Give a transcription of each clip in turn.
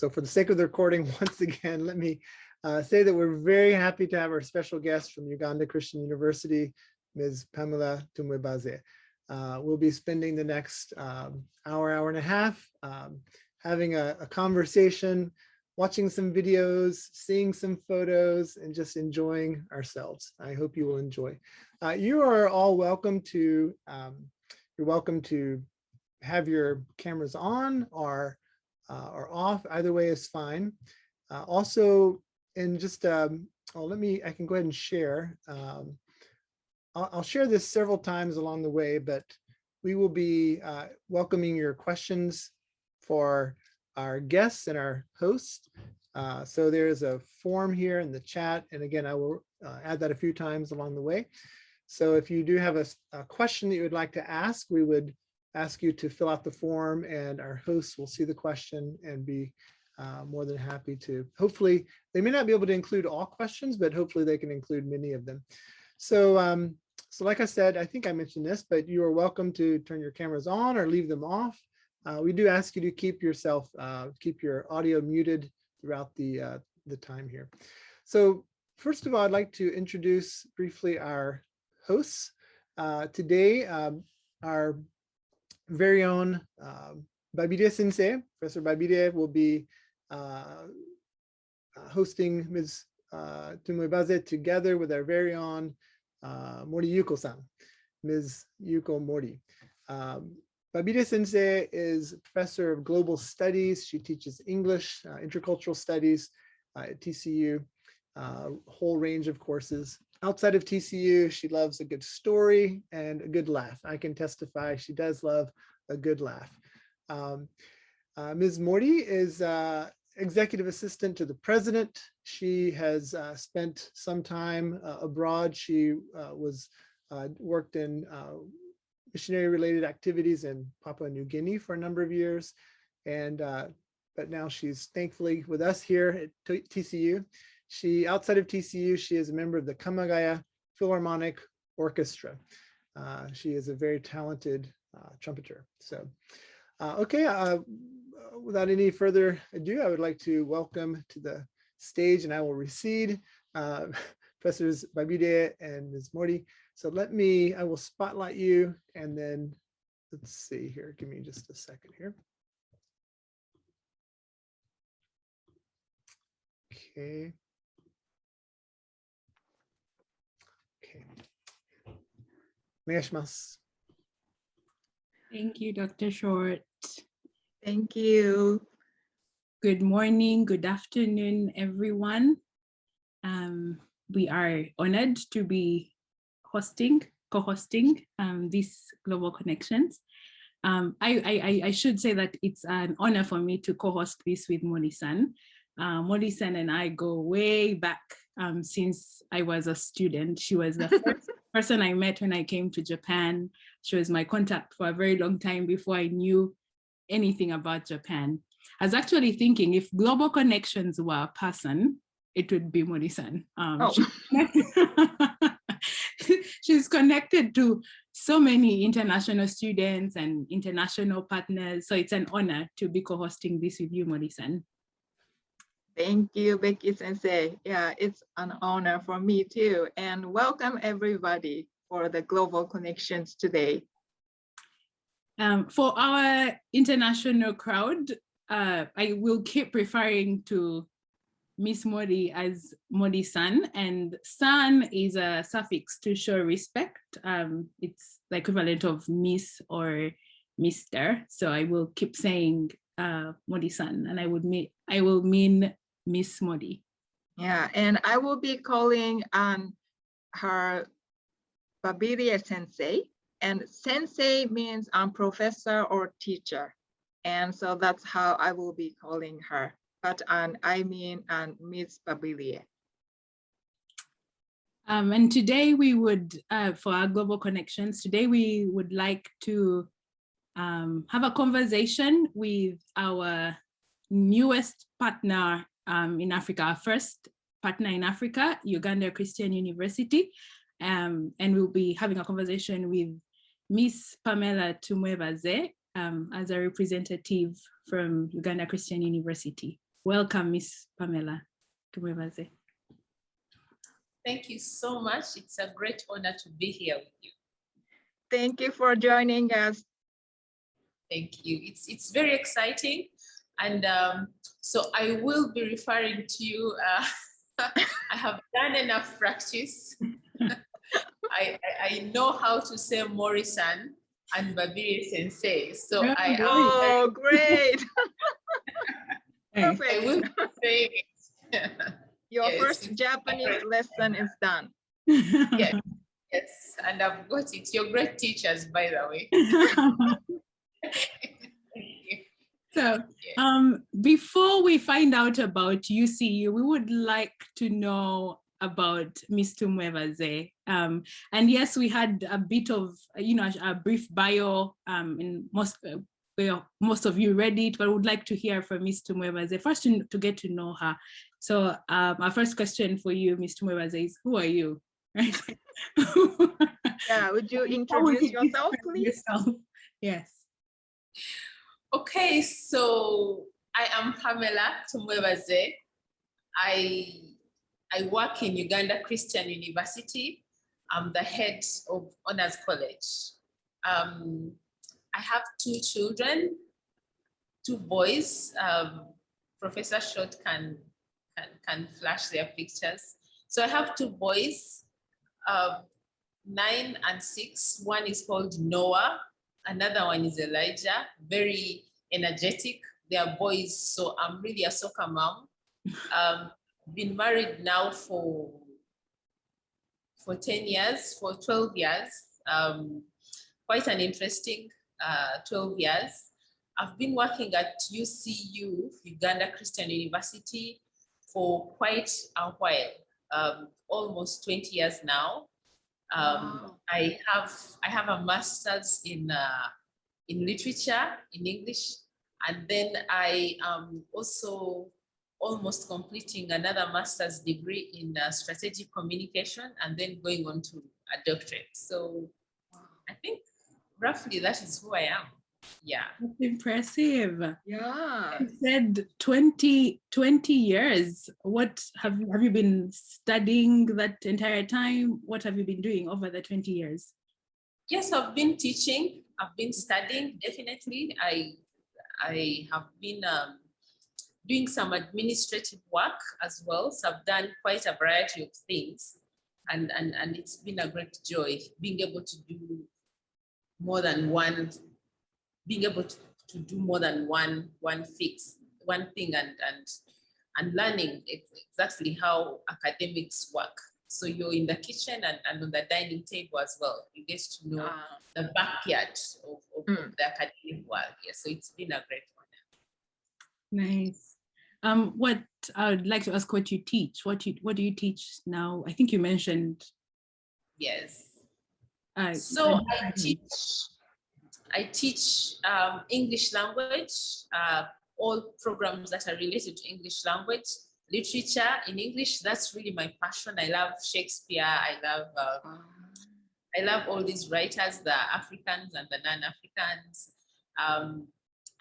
So for the sake of the recording, once again, let me say that we're very happy to have our special guest from Uganda Christian University, Ms. Pamela Tumwebaze. We'll be spending the next hour and a half having a conversation, watching some videos, seeing some photos, and just enjoying ourselves. I hope you will enjoy. You are all welcome to, you're welcome to have your cameras on or off. Either way is fine. Also, and just, I can go ahead and share. I'll share this several times along the way, but we will be welcoming your questions for our guests and our hosts. So there's a form here in the chat. And again, I will add that a few times along the way. So if you do have a question that you would like to ask, we would ask you to fill out the form and our hosts will see the question and be more than happy to. Hopefully, they may not be able to include all questions, but hopefully they can include many of them. So, so like I said, I think I mentioned this, but you are welcome to turn your cameras on or leave them off. We do ask you to keep your audio muted throughout the time here. So first of all, I'd like to introduce briefly our hosts. Today, our very own Babirye Sensei, Professor Babirye, will be hosting Ms. Tumwebaze together with our very own Mori Yuko-san, Ms. Yuko Mori. Babirye Sensei is a professor of global studies. She teaches English, intercultural studies at TCU, a whole range of courses. Outside of TCU, she loves a good story and a good laugh. I can testify she does love a good laugh. Ms. Mori is executive assistant to the president. She has spent some time abroad. She worked in missionary related activities in Papua New Guinea for a number of years. And but now she's thankfully with us here at TCU. Outside of TCU, she is a member of the Kamagaya Philharmonic Orchestra. She is a very talented trumpeter. So, okay, without any further ado, I would like to welcome to the stage, and I will recede, Professors Babirye and Ms. Mori. So I will spotlight you, and then let's see here. Give me just a second here. Okay. Thank you, Dr. Short. Thank you. Good morning, good afternoon, everyone. We are honored to be co-hosting these Global Connections. I should say that it's an honor for me to co-host this with Mori-san. Mori-san and I go way back since I was a student. She was the first person I met when I came to Japan. She was my contact for a very long time before I knew anything about Japan. I was actually thinking if Global Connections were a person, it would be Mori-san. She's connected to so many international students and international partners. So it's an honor to be co-hosting this with you, Mori-san. Thank you, Becky Sensei. Yeah, it's an honor for me too. And welcome everybody for the Global Connections today. For our international crowd, I will keep referring to Miss Mori as Mori-san, and san is a suffix to show respect. It's the equivalent of Miss or Mr. So I will keep saying Mori-san, and I will mean Miss Mori. Yeah, and I will be calling her Babirye Sensei, and Sensei means professor or teacher, and so that's how I will be calling her. But I mean Ms. Babirye. And today we would, for our Global Connections, today we would like to have a conversation with our newest partner in Africa, our first partner in Africa, Uganda Christian University. And we'll be having a conversation with Miss Pamela Tumwebaze as a representative from Uganda Christian University. Welcome, Miss Pamela Tumwebaze. Thank you so much. It's a great honor to be here with you. Thank you for joining us. Thank you. It's very exciting. And so I will be referring to you. I have done enough practice. I know how to say Mori-san and Babirye sensei. So Oh, great. I will be saying it. Your Yes. first Japanese lesson is done. Yes, yes, and I've got it. You're great teachers, by the way. So before we find out about UCU, we would like to know about Ms. Tumwebaze. And yes, we had a bit of, a brief bio, in most of you read it, but I would like to hear from Ms. Tumwebaze first to get to know her. So our first question for you, Ms. Tumwebaze, is who are you? Yeah, would you introduce yourself, please? Yes. Okay, so I am Pamela Tumwebaze. I work in Uganda Christian University. I'm the head of Honors College. I have 2 children, 2 boys. Professor Short can flash their pictures. So I have 2 boys, 9 and 6. One is called Noah. Another one is Elijah, very energetic. They are boys, so I'm really a soccer mom. Been married now for 10 years, for 12 years. Quite an interesting 12 years. I've been working at UCU, Uganda Christian University, for quite a while, almost 20 years now. Wow. I have a master's in literature, in English, and then I am also almost completing another master's degree in strategic communication, and then going on to a doctorate. So I think roughly that is who I am. Yeah. That's impressive. Yeah. You said 20 years. What have you been studying that entire time? What have you been doing over the 20 years? Yes, I've been teaching. I've been studying, definitely. I have been doing some administrative work as well. So I've done quite a variety of things. And it's been a great joy being able to do more than one, being able to do more than one thing and learning exactly how academics work. So you're in the kitchen and on the dining table as well. You get to know the backyard of the academic world. Yeah, so it's been a great honor. Nice. What I would like to ask, what you teach? What do you teach now? I think you mentioned. Yes. So I teach English language, all programs that are related to English language, literature in English. That's really my passion. I love Shakespeare. I love all these writers, the Africans and the non-Africans.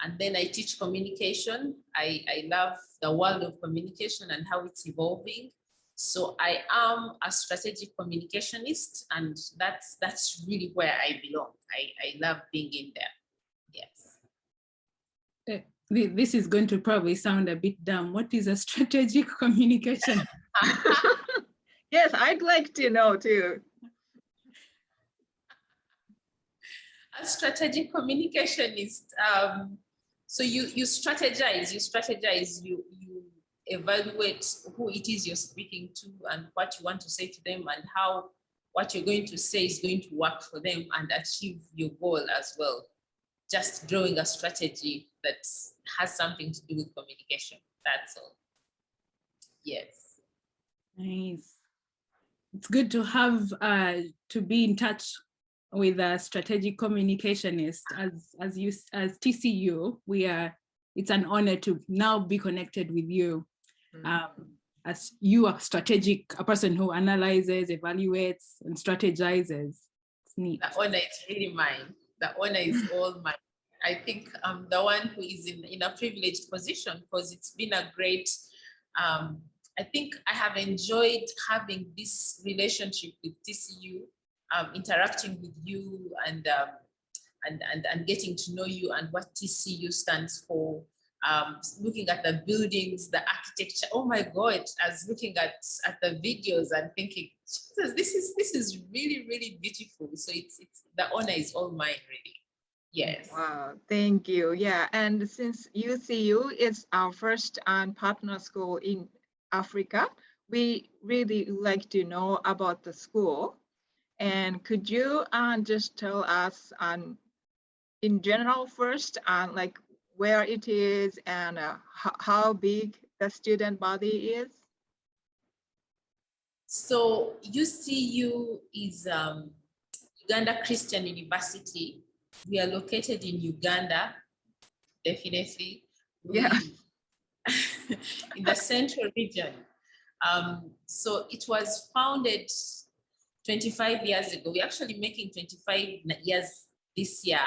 And then I teach communication. I love the world of communication and how it's evolving. So I am a strategic communicationist, and that's really where I belong. I love being in there. Yes. This is going to probably sound a bit dumb. What is a strategic communication? Yes, I'd like to know too. A strategic communicationist. So you strategize, you evaluate who it is you're speaking to and what you want to say to them, and how what you're going to say is going to work for them and achieve your goal as well. Just drawing a strategy that has something to do with communication. That's all. Yes. Nice. It's good to have to be in touch with a strategic communicationist. As TCU, it's an honor to now be connected with you. As you are a person who analyzes, evaluates, and strategizes. It's neat. The honor is really mine. The honor is all mine. I think I'm the one who is in a privileged position because it's been a great, I think I have enjoyed having this relationship with TCU, interacting with you and getting to know you and what TCU stands for. Looking at the buildings, the architecture. Oh my God! As looking at the videos and thinking, Jesus, this is really, really beautiful. So it's the honor is all mine, really. Yes. Wow, thank you. Yeah, and since UCU is our first partner school in Africa, we really like to know about the school. And could you just tell us in general first, like where it is and how big the student body is? So UCU is Uganda Christian University. We are located in Uganda, definitely. Yeah. In the central region. So it was founded 25 years ago. We're actually making 25 years this year,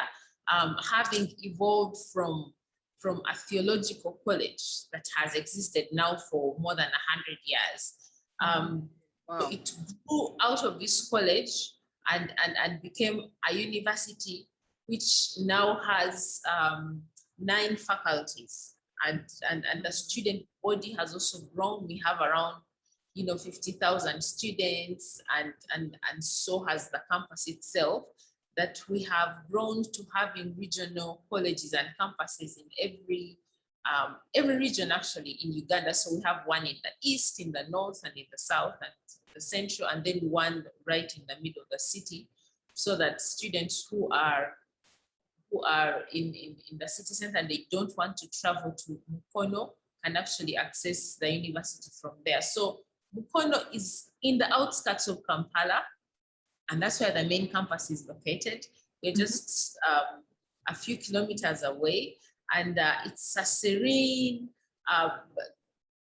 having evolved from a theological college that has existed now for more than 100 years. Wow. So it grew out of this college and became a university, which now has 9 faculties. And the student body has also grown. We have around 50,000 students, and so has the campus itself, that we have grown to having regional colleges and campuses in every region actually in Uganda. So we have one in the east, in the north, and in the south, and the central, and then one right in the middle of the city, so that students who are in the city center and they don't want to travel to Mukono can actually access the university from there. So Mukono is in the outskirts of Kampala, and that's where the main campus is located. We're just a few kilometers away, and it's a serene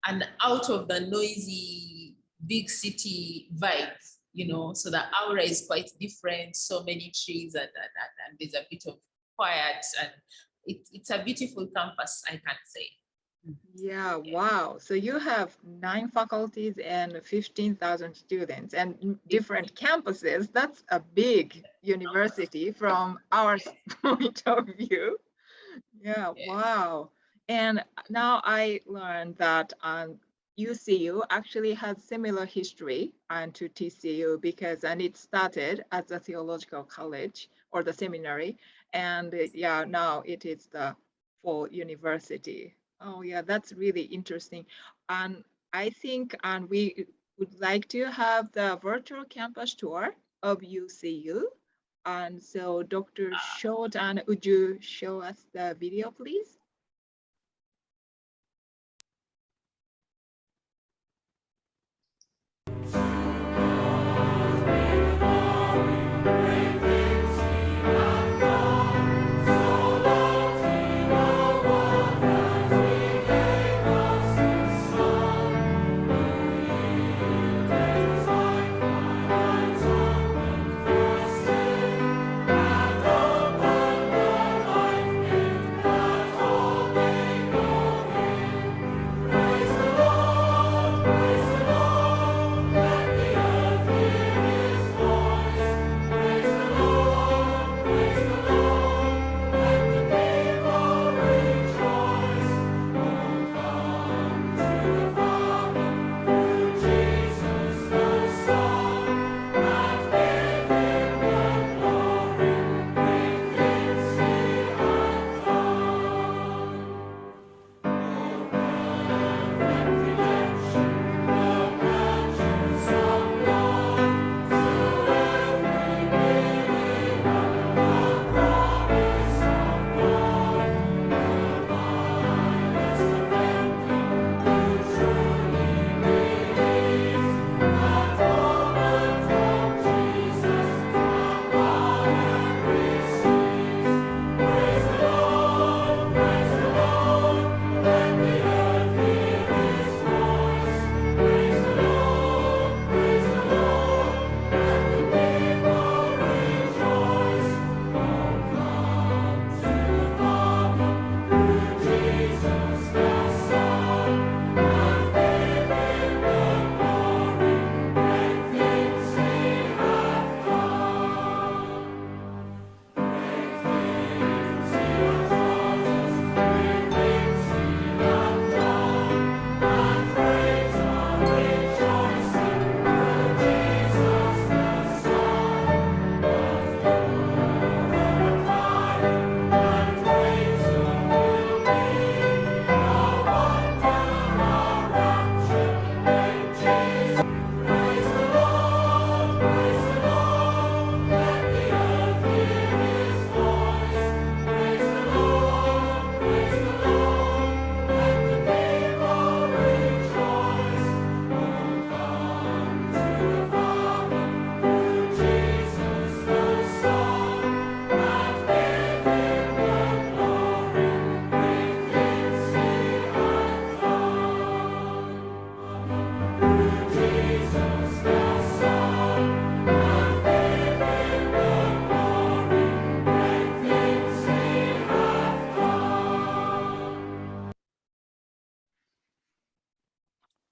and out of the noisy big city vibe, so the aura is quite different, so many trees and there's a bit of quiet, and it's a beautiful campus, I can say. Yeah, wow. So you have 9 faculties and 15,000 students and different campuses. That's a big university from our point of view. Yeah, Yes. wow. And now I learned that UCU actually has similar history to TCU because it started as a theological college or the seminary, and yeah, now it is the full university. Oh yeah, that's really interesting. And I think we would like to have the virtual campus tour of UCU. And so Dr. Short, would you show us the video, please?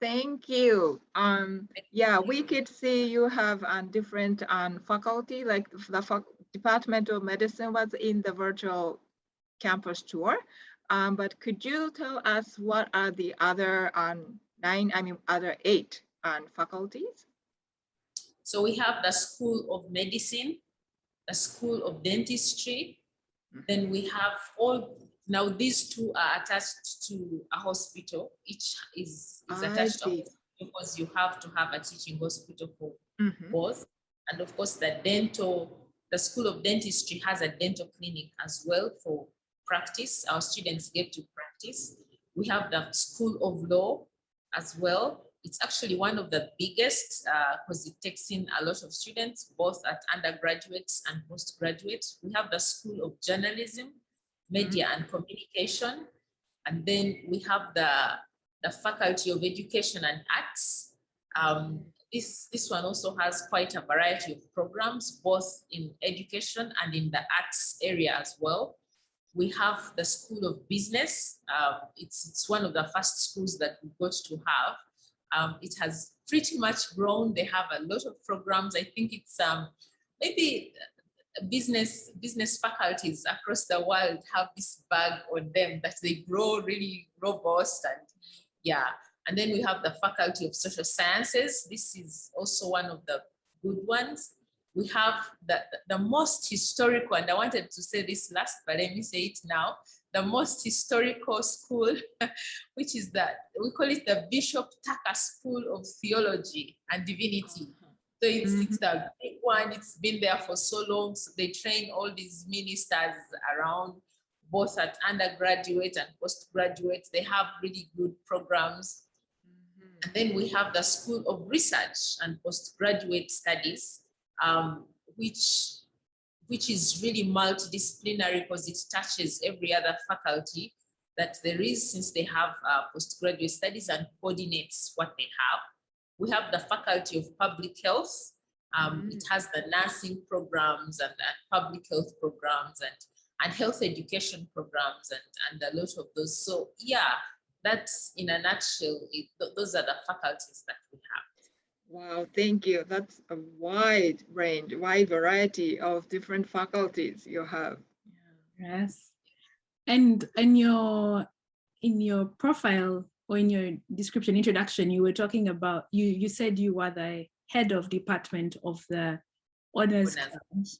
Thank you. Yeah, we could see you have different faculty, like the Department of Medicine was in the virtual campus tour. But could you tell us what are the other other 8 faculties? So we have the School of Medicine, the School of Dentistry. Then we have now these 2 are attached to a hospital. Each is attached to a hospital because you have to have a teaching hospital for both. And of course, the School of Dentistry has a dental clinic as well for practice. Our students get to practice. We have the School of Law as well. It's actually one of the biggest because it takes in a lot of students, both at undergraduates and postgraduates. We have the School of Journalism, Media and Communication. And then we have the Faculty of Education and Arts. This one also has quite a variety of programs, both in education and in the arts area as well. We have the School of Business. It's one of the first schools that we got to have. It has pretty much grown. They have a lot of programs. I think it's maybe business faculties across the world have this bag on them that they grow really robust, and yeah. And then we have the Faculty of Social Sciences. This is also one of the good ones. We have the most historical, and I wanted to say this last, but let me say it now, the most historical school, which is we call it the Bishop Tucker School of Theology and Divinity. So it's the big one. It's been there for so long. So they train all these ministers around, both at undergraduate and postgraduate. They have really good programs. And then we have the School of Research and Postgraduate Studies, which is really multidisciplinary because it touches every other faculty that there is, since they have postgraduate studies and coordinates what they have. We have the Faculty of Public Health. It has the nursing programs and public health programs and health education programs and a lot of those. So yeah, that's in a nutshell, those are the faculties that we have. Wow, thank you. That's a wide range, wide variety of different faculties you have. Yes. And in your profile or in your description introduction, you were talking about, you said you were the head of department of the honors college.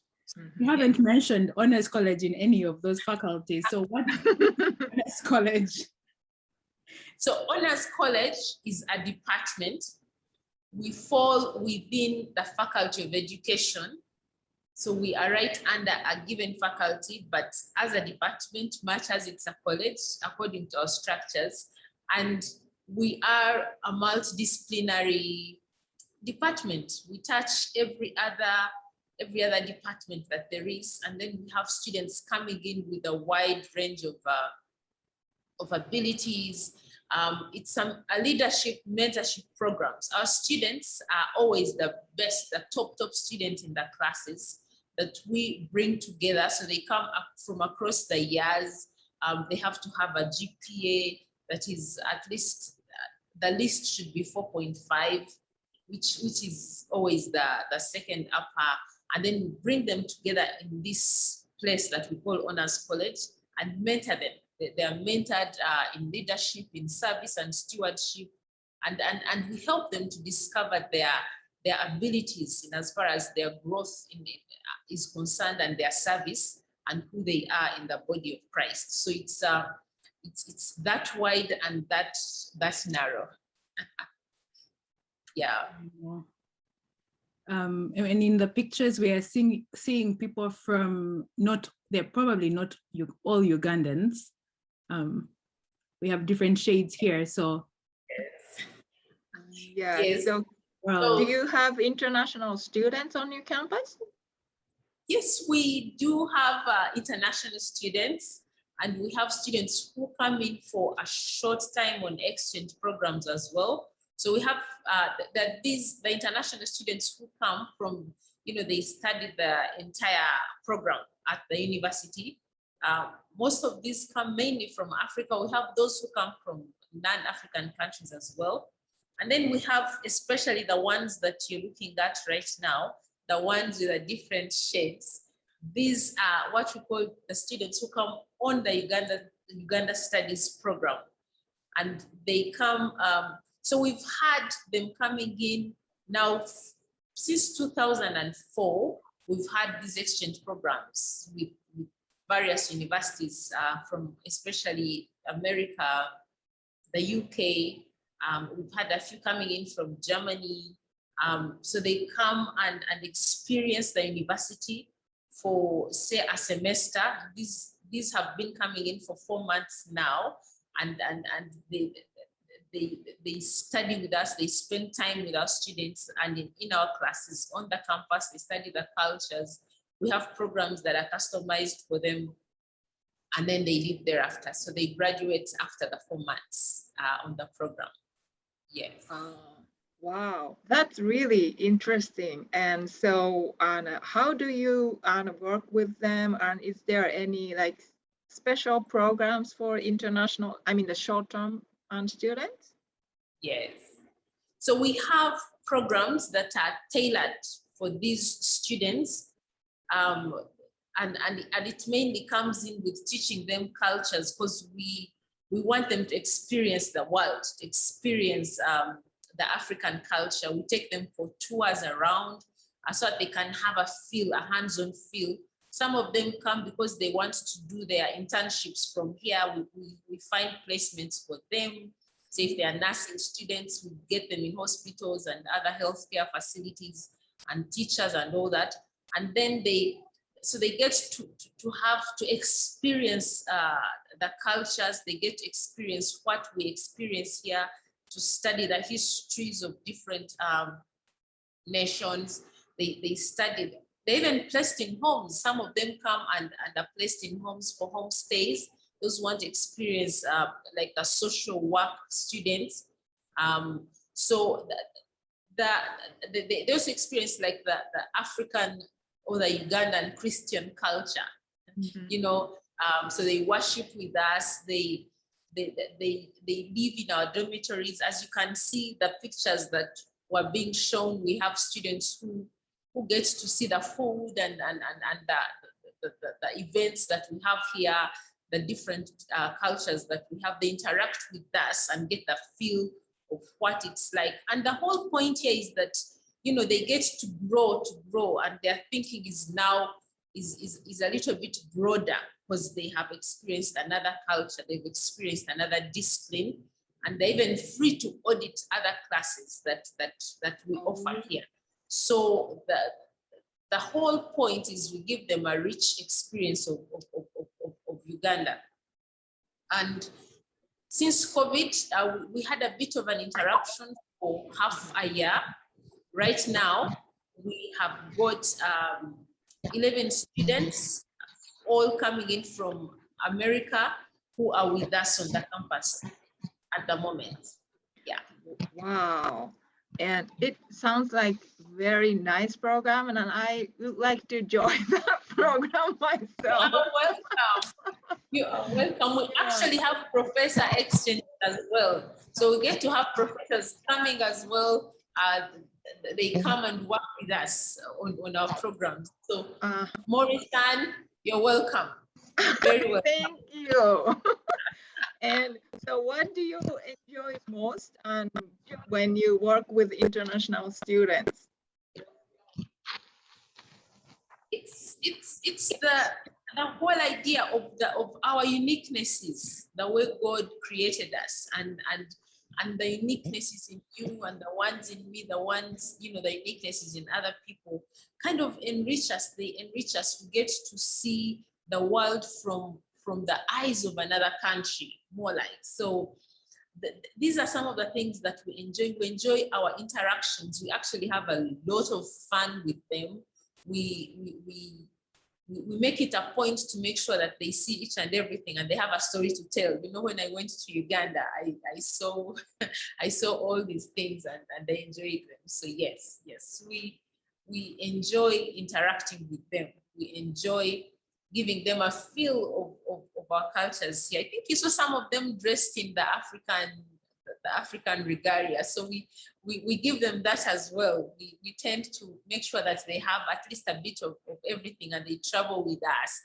You haven't mentioned honors college in any of those faculties. So what is honors college? So honors college is a department. We fall within the Faculty of Education. So we are right under a given faculty, but as a department, much as it's a college, according to our structures, and we are a multidisciplinary department. We touch every other department that there is, and then we have students coming in with a wide range of abilities. It's a leadership mentorship programs. Our students are always the best, the top students in the classes that we bring together. So they come up from across the years. They have to have a GPA that is at least, the list should be 4.5, which is always the second upper. And then we bring them together in this place that we call Honors College and mentor them. They are mentored in leadership, in service and stewardship, and we help them to discover their abilities in as far as their growth is concerned, and their service and who they are in the body of Christ. So it's that wide and that narrow. Yeah. And in the pictures we are seeing people from they're probably not all Ugandans. We have different shades here, so yeah. Yes. So do you have international students on your campus? Yes, we do have international students, and we have students who come in for a short time on exchange programs as well. So we have the international students who come from, they studied the entire program at the university. Most of these come mainly from Africa. We have those who come from non-African countries as well. And then we have especially the ones that you're looking at right now, the ones with the different shades. These are what we call the students who come on the Uganda Studies program. And they come, so we've had them coming in now since 2004. We've had these exchange programs with various universities from especially America, the UK. We've had a few coming in from Germany. So they come and experience the university for, say, a semester. These have been coming in for 4 months now, and they study with us. They spend time with our students, and in our classes on the campus, they study the cultures. We have programs that are customized for them, and then they leave thereafter. So they graduate after the 4 months on the program. Yes. Wow, that's really interesting. And so, how do you work with them? And is there any like special programs for international, I mean, the short-term students? Yes. So we have programs that are tailored for these students. And it mainly comes in with teaching them cultures, because we want them to experience the world, to experience the African culture. We take them for tours around so that they can have a feel, a hands-on feel. Some of them come because they want to do their internships from here. We find placements for them. So if they are nursing students, we get them in hospitals and other healthcare facilities and teachers and all that. And then they get to have to experience the cultures. They get to experience what we experience here, to study the histories of different nations. They studied. They're even placed in homes. Some of them come and are placed in homes for homestays. Those want to experience like the social work students. So they also experience like the African or the Ugandan Christian culture. Mm-hmm. You know, so they worship with us. They live in our dormitories. As you can see, the pictures that were being shown, we have students who get to see the food and the events that we have here, the different cultures that we have. They interact with us and get the feel of what it's like. And the whole point here is that, you know, they get to grow, and their thinking is now is a little bit broader, because they have experienced another culture, they've experienced another discipline, and they're even free to audit other classes that we offer here. So the whole point is we give them a rich experience of Uganda. And since COVID, we had a bit of an interruption for half a year. Right now, we have got 11 students, all coming in from America, who are with us on the campus at the moment. Yeah. Wow. And it sounds like very nice program, and I would like to join that program myself. You are welcome. You are welcome. We actually have professor exchange as well. So we get to have professors coming as well. They come and work with us on our programs. So Mori-san, you're welcome. Very welcome. Thank you. And so what do you enjoy most when you work with international students? It's the whole idea of our uniquenesses, the way God created us, and the uniquenesses in you and the ones in me, the ones, you know, the uniquenesses in other people kind of enrich us. They enrich us. We get to see the world from the eyes of another country, more like. So these are some of the things that we enjoy. We enjoy our interactions. We actually have a lot of fun with them. We make it a point to make sure that they see each and everything, and they have a story to tell. You know, when I went to Uganda, I saw all these things, and I enjoyed them. So yes, we enjoy interacting with them. We enjoy giving them a feel of our cultures here. I think you saw some of them dressed in the African the African regalia. So we give them that as well. We tend to make sure that they have at least a bit of everything, and they travel with us.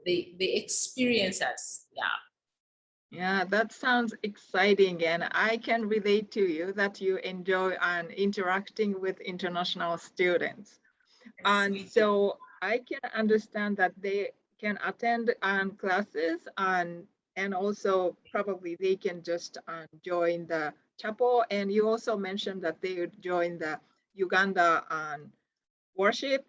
They experience us. Yeah, that sounds exciting, and I can relate to you that you enjoy interacting with international students. And so I can understand that they can attend classes and also probably they can just join the chapel. And you also mentioned that they would join the Uganda worship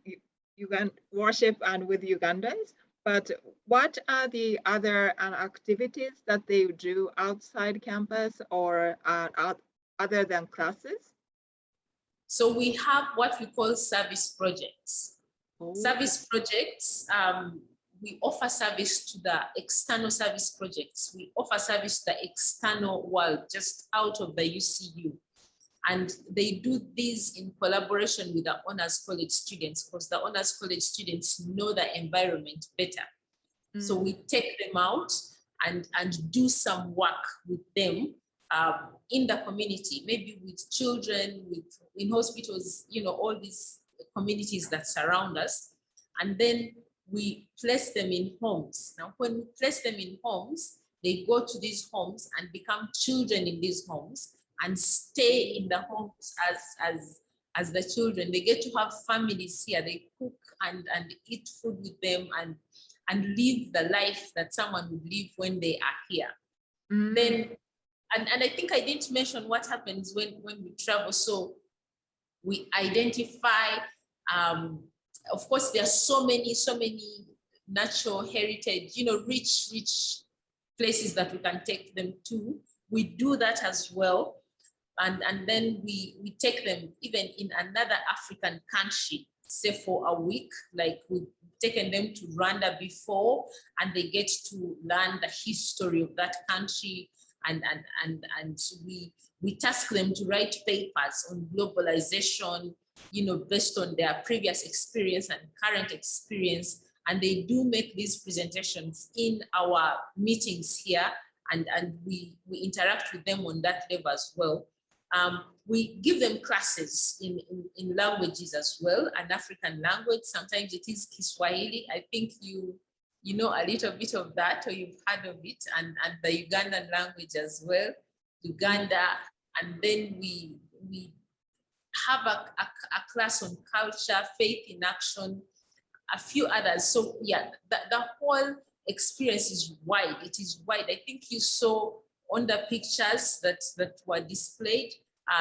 and with Ugandans. But what are the other activities that they do outside campus or other than classes? So we have what we call service projects. Oh. Service projects, we offer service to the external service projects. We offer service to the external world, just out of the UCU. And they do this in collaboration with the honors college students, because the honors college students know the environment better. So we take them out and do some work with them in the community, maybe with children, in hospitals, all these communities that surround us. And then we place them in homes. Now, when we place them in homes, they go to these homes and become children in these homes and stay in the homes as the children. They get to have families here. They cook and eat food with them and live the life that someone would live when they are here. Then, and I think I didn't mention what happens when we travel. So we identify, of course, there are so many natural heritage, rich places that we can take them to. We do that as well. And then we take them even in another African country, say for a week, like we've taken them to Rwanda before, and they get to learn the history of that country. And we task them to write papers on globalization, based on their previous experience and current experience. And they do make these presentations in our meetings here, and we interact with them on that level as well. We give them classes in languages as well, an African language. Sometimes it is Kiswahili. I think you know a little bit of that, or you've heard of it, and the Ugandan language as well, Uganda. And then we have a class on culture, faith in action, a few others. So yeah, the whole experience is wide. It is wide. I think you saw on the pictures that were displayed,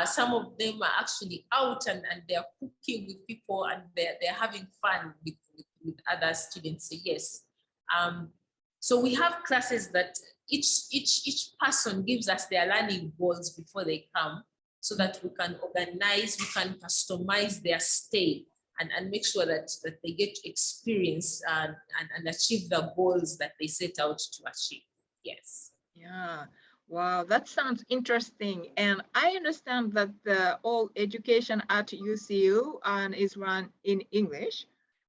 some of them are actually out and they're cooking with people and they're having fun with other students. So yes. So we have classes that each person gives us their learning goals before they come, so that we can organize, we can customize their stay and make sure that they get to experience and achieve the goals that they set out to achieve. Yes. Yeah. Wow, that sounds interesting. And I understand that all education at UCU is run in English,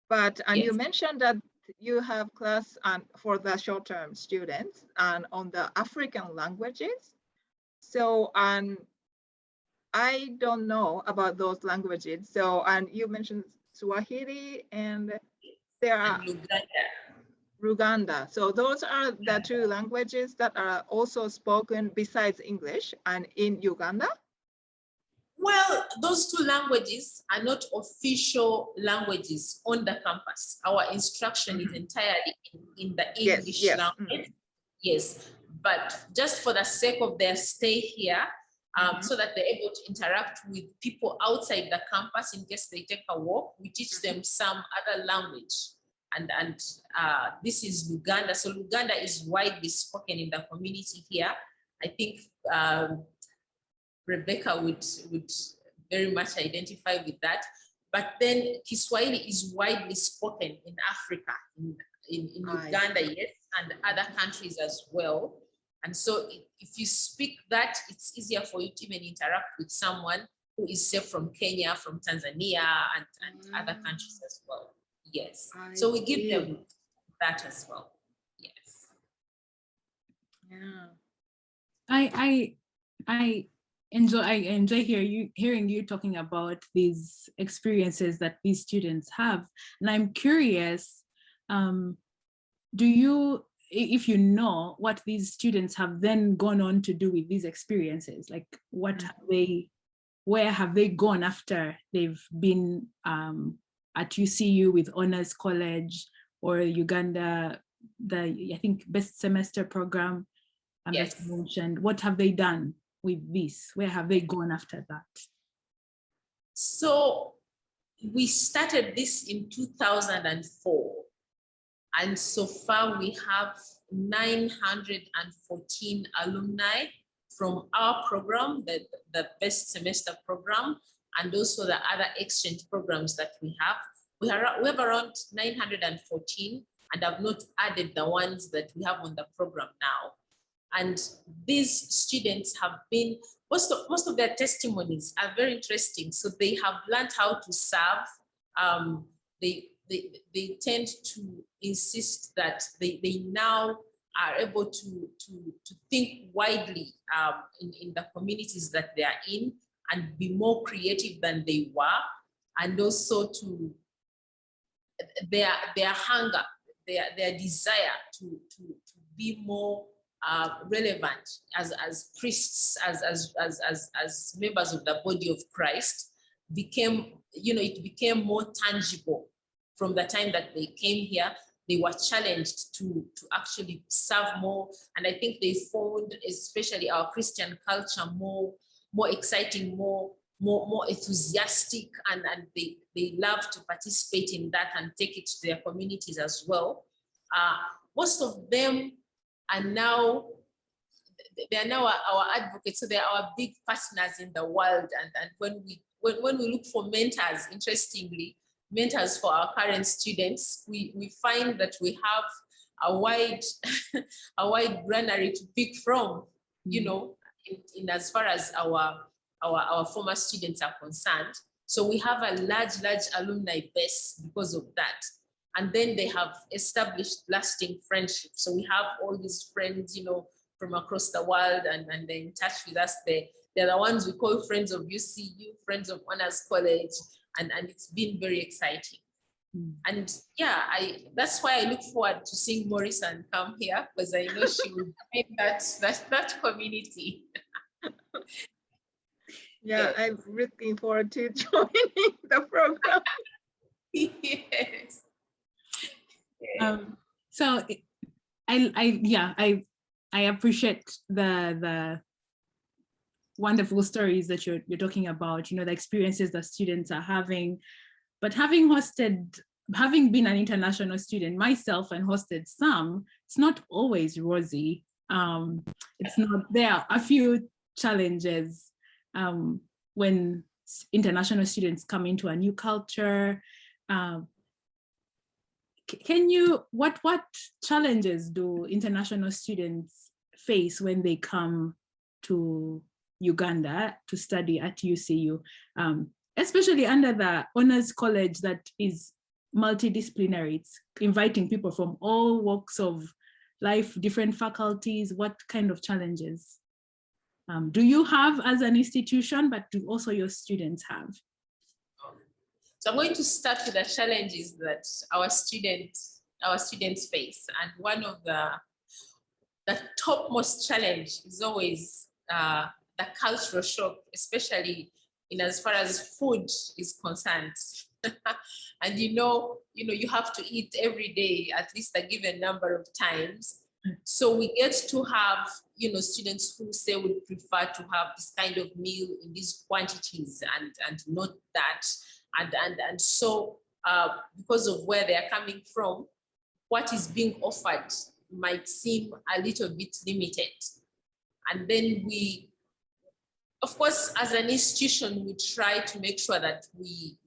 but Yes. you mentioned that you have class for the short-term students and on the African languages. So I don't know about those languages. So, and you mentioned Swahili and there are Uganda. So those are the two languages that are also spoken besides English and in Uganda? Well, those two languages are not official languages on the campus. Our instruction is entirely in the English language. Yes, but just for the sake of their stay here, so that they're able to interact with people outside the campus in case they take a walk, we teach them some other language. And this is Uganda. So Uganda is widely spoken in the community here. I think Rebecca would very much identify with that. But then Kiswahili is widely spoken in Africa, in Uganda, yes, and other countries as well. And so if you speak that, it's easier for you to even interact with someone who is, say, from Kenya, from Tanzania, and other countries as well. Yes. So we give them that as well. Yes. Yeah. I enjoy hearing you talking about these experiences that these students have. And I'm curious, if you know what these students have then gone on to do with these experiences, like where have they gone after they've been at UCU with honors college or Uganda, I think best semester program, Yes. that you mentioned. What have they done with this? Where have they gone after that? So we started this in 2004. And so far we have 914 alumni from our program, the best semester program, and also the other exchange programs that we have. We have around 914, and I've not added the ones that we have on the program now. And these students have been, most of their testimonies are very interesting. So they have learned how to serve. They tend to insist that they now are able to think widely in the communities that they are in and be more creative than they were, and also to their hunger, their desire to be more relevant as priests, as members of the body of Christ became, it became more tangible from the time that they came here. They were challenged to actually serve more. And I think they found, especially our Christian culture, more exciting, more enthusiastic, and they love to participate in that and take it to their communities as well. Most of them are now, they are now our advocates, so they are our big partners in the world. And when we look for mentors, interestingly, mentors for our current students, we find that we have a wide granary to pick from, in as far as our former students are concerned. So we have a large alumni base because of that. And then they have established lasting friendships. So we have all these friends, from across the world, and they're in touch with us. They're the ones we call friends of UCU, friends of honors college, and it's been very exciting. And yeah, that's why I look forward to seeing Morrison come here, because I know she will make that community. Yeah, I'm looking forward to joining the program. Yes. So I appreciate the wonderful stories that you're talking about, the experiences that students are having. But having been an international student myself and hosted some, it's not always rosy. There are a few challenges when international students come into a new culture. What challenges do international students face when they come to Uganda to study at UCU, especially under the honors college that is multidisciplinary? It's inviting people from all walks of life, different faculties. What kind of challenges do you have as an institution, but do also your students have? So I'm going to start with the challenges that our students face. And one of the topmost challenge is always the cultural shock, especially in as far as food is concerned. And you have to eat every day, at least a given number of times. So we get to have, students who say would prefer to have this kind of meal in these quantities and not that. And so because of where they are coming from, what is being offered might seem a little bit limited. And then we, of course, as an institution, we try to make sure that we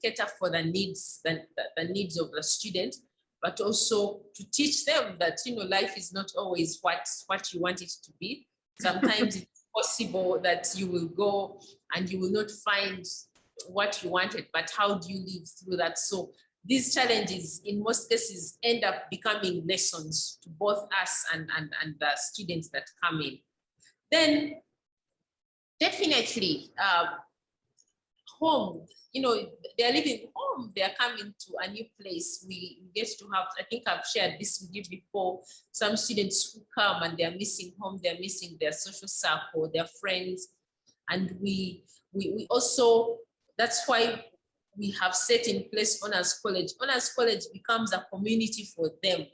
cater for the needs, the needs of the student, but also to teach them that, life is not always what you want it to be. Sometimes it's possible that you will go and you will not find what you wanted, but how do you live through that? So these challenges, in most cases, end up becoming lessons to both us and the students that come in. Then definitely home, you know, they're living home, they're coming to a new place. We get to have, I think I've shared this with you before, some students who come and they're missing home, they're missing their social circle, their friends. And we also, that's why we have set in place Honors College. Honors College becomes a community for them.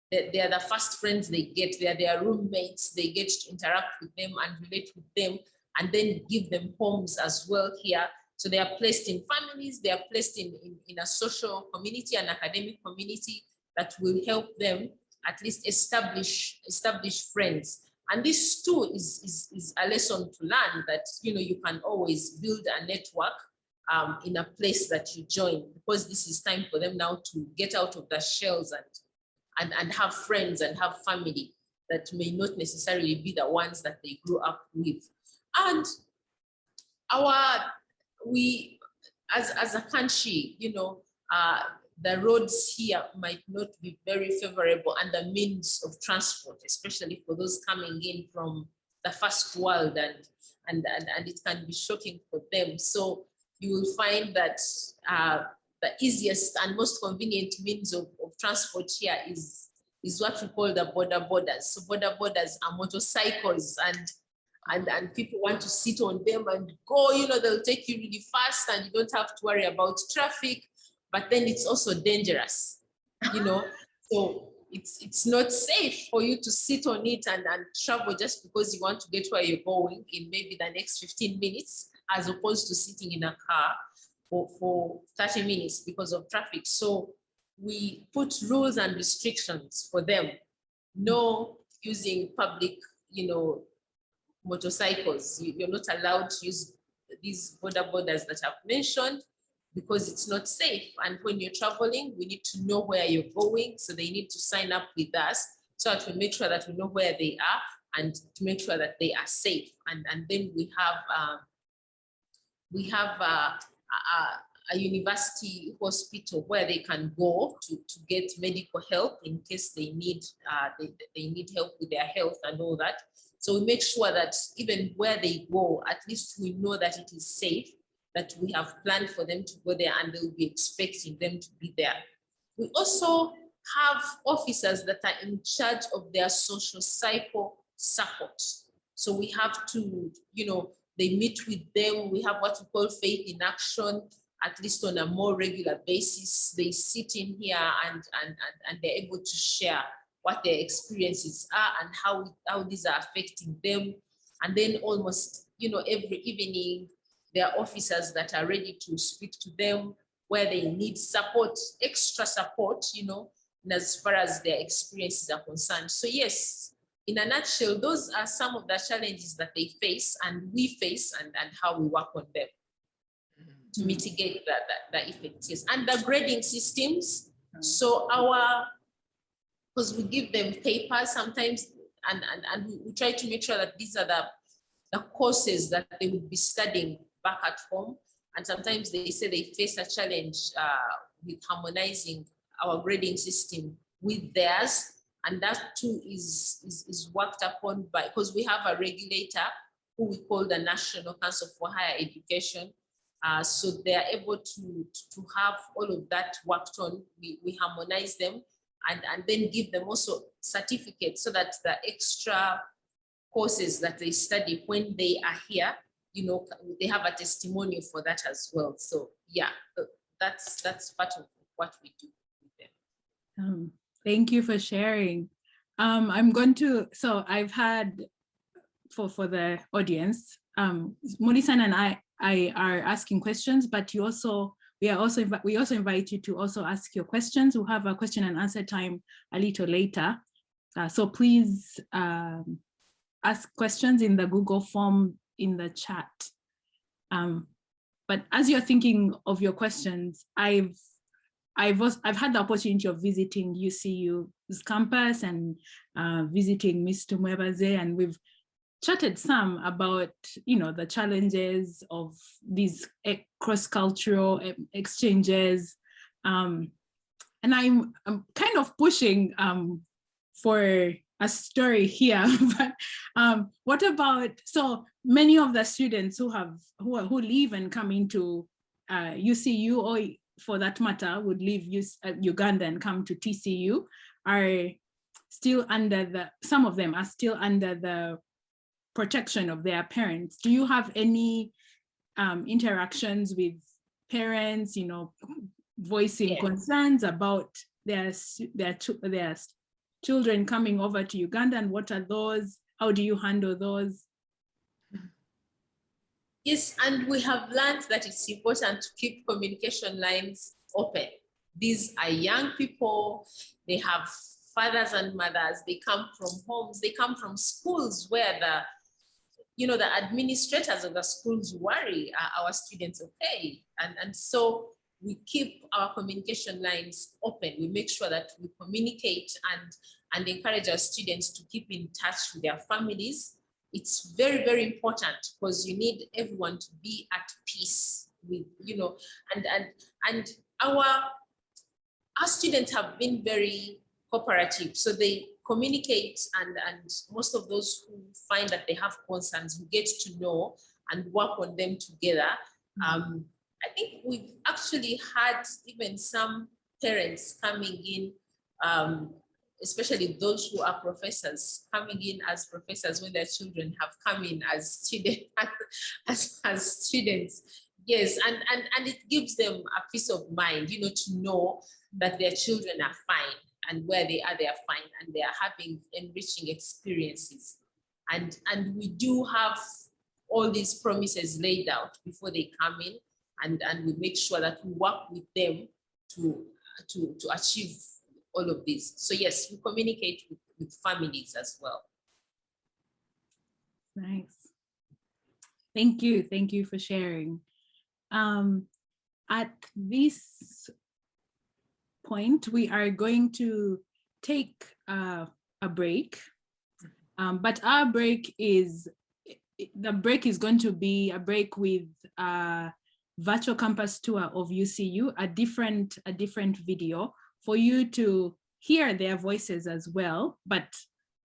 They are the first friends they get, they are their roommates, they get to interact with them and relate with them, and then give them homes as well here. So they are placed in families, they are placed in a social community, an academic community that will help them at least establish friends. And this too is a lesson to learn, that, you know, you can always build a network in a place that you join, because this is time for them now to get out of their shells and have friends and have family that may not necessarily be the ones that they grew up with. And we as a country, you know, the roads here might not be very favorable, and the means of transport, especially for those coming in from the first world, and it can be shocking for them. So you will find that the easiest and most convenient means of transport here is what we call the border borders. So border borders are motorcycles, and people want to sit on them and go, you know, they'll take you really fast and you don't have to worry about traffic, but then it's also dangerous, you know. So it's not safe for you to sit on it and travel just because you want to get where you're going in maybe the next 15 minutes, as opposed to sitting in a car for 30 minutes because of traffic. So we put rules and restrictions for them. No using public, you know, motorcycles. You're not allowed to use these border borders that I've mentioned, because it's not safe. And when you're traveling, we need to know where you're going. So they need to sign up with us so that we make sure that we know where they are and to make sure that they are safe. And then we have a university hospital where they can go to get medical help in case they need help with their health and all that. So we make sure that even where they go, at least we know that it is safe, that we have planned for them to go there and they'll be expecting them to be there. We also have officers that are in charge of their social cycle support. So we have to, you know, they meet with them. We have what we call faith in action, at least on a more regular basis. They sit in here and they're able to share what their experiences are and how these are affecting them. And then almost, you know, every evening, there are officers that are ready to speak to them where they need support, extra support, you know, as far as their experiences are concerned. So yes, in a nutshell, those are some of the challenges that they face and we face, and how we work on them to mitigate the effects. Yes. And the grading systems. So because we give them papers sometimes, and we try to make sure that these are the courses that they would be studying back at home. And sometimes they say they face a challenge with harmonizing our grading system with theirs. And that too is worked upon by, because we have a regulator who we call the National Council for Higher Education. So they are able to have all of that worked on. We harmonize them and then give them also certificates, so that the extra courses that they study when they are here, you know, they have a testimonial for that as well. So yeah, that's part of what we do with them. Thank you for sharing. I'm going to, so I've had, for the audience, Mori-san and I are asking questions, but we also invite you to also ask your questions. We'll have a question and answer time a little later. So please ask questions in the Google form in the chat. But as you're thinking of your questions, I've had the opportunity of visiting UCU's campus and visiting Ms. Tumwebaze, and we've chatted some about, you know, the challenges of these cross-cultural exchanges. And I'm kind of pushing for a story here, but what about, so many of the students who leave and come into UCU, or for that matter, would leave Uganda and come to TCU, are still under some of them are still under the protection of their parents. Do you have any interactions with parents, voicing concerns about their children coming over to Uganda, and what are those? How do you handle those? Yes, and we have learned that it's important to keep communication lines open. These are young people, they have fathers and mothers, they come from homes, they come from schools where the administrators of the schools worry, are our students okay? And so we keep our communication lines open. We make sure that we communicate and encourage our students to keep in touch with their families. It's very, very important because you need everyone to be at peace with, and our students have been very cooperative. So they communicate, and most of those who find that they have concerns, we get to know and work on them together. I think we've actually had even some parents coming in, especially those who are professors, coming in as professors when their children have come in as students. as students. Yes, and it gives them a peace of mind, to know that their children are fine, and where they are fine, and they are having enriching experiences. And we do have all these promises laid out before they come in, and we make sure that we work with them to achieve all of this. So yes, we communicate with families as well. Nice. Thank you for sharing. At this point, we are going to take a break, but our break is going to be a break with virtual campus tour of UCU, a different video for you to hear their voices as well. But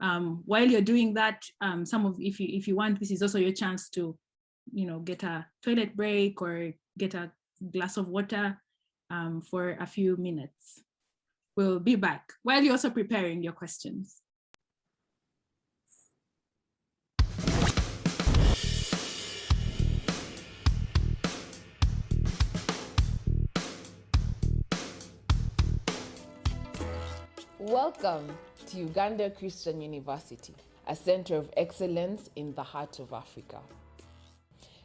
while you're doing that, if you want, this is also your chance to, get a toilet break or get a glass of water for a few minutes. We'll be back while you're also preparing your questions. Welcome to Uganda Christian University, a center of excellence in the heart of Africa.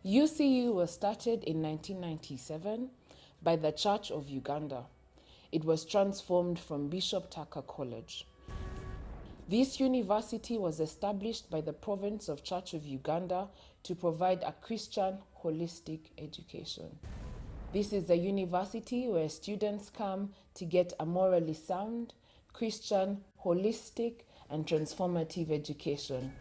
UCU was started in 1997 by the Church of Uganda. It was transformed from Bishop Tucker College. This university was established by the Province of Church of Uganda to provide a Christian holistic education. This is a university where students come to get a morally sound, Christian, holistic, and transformative education.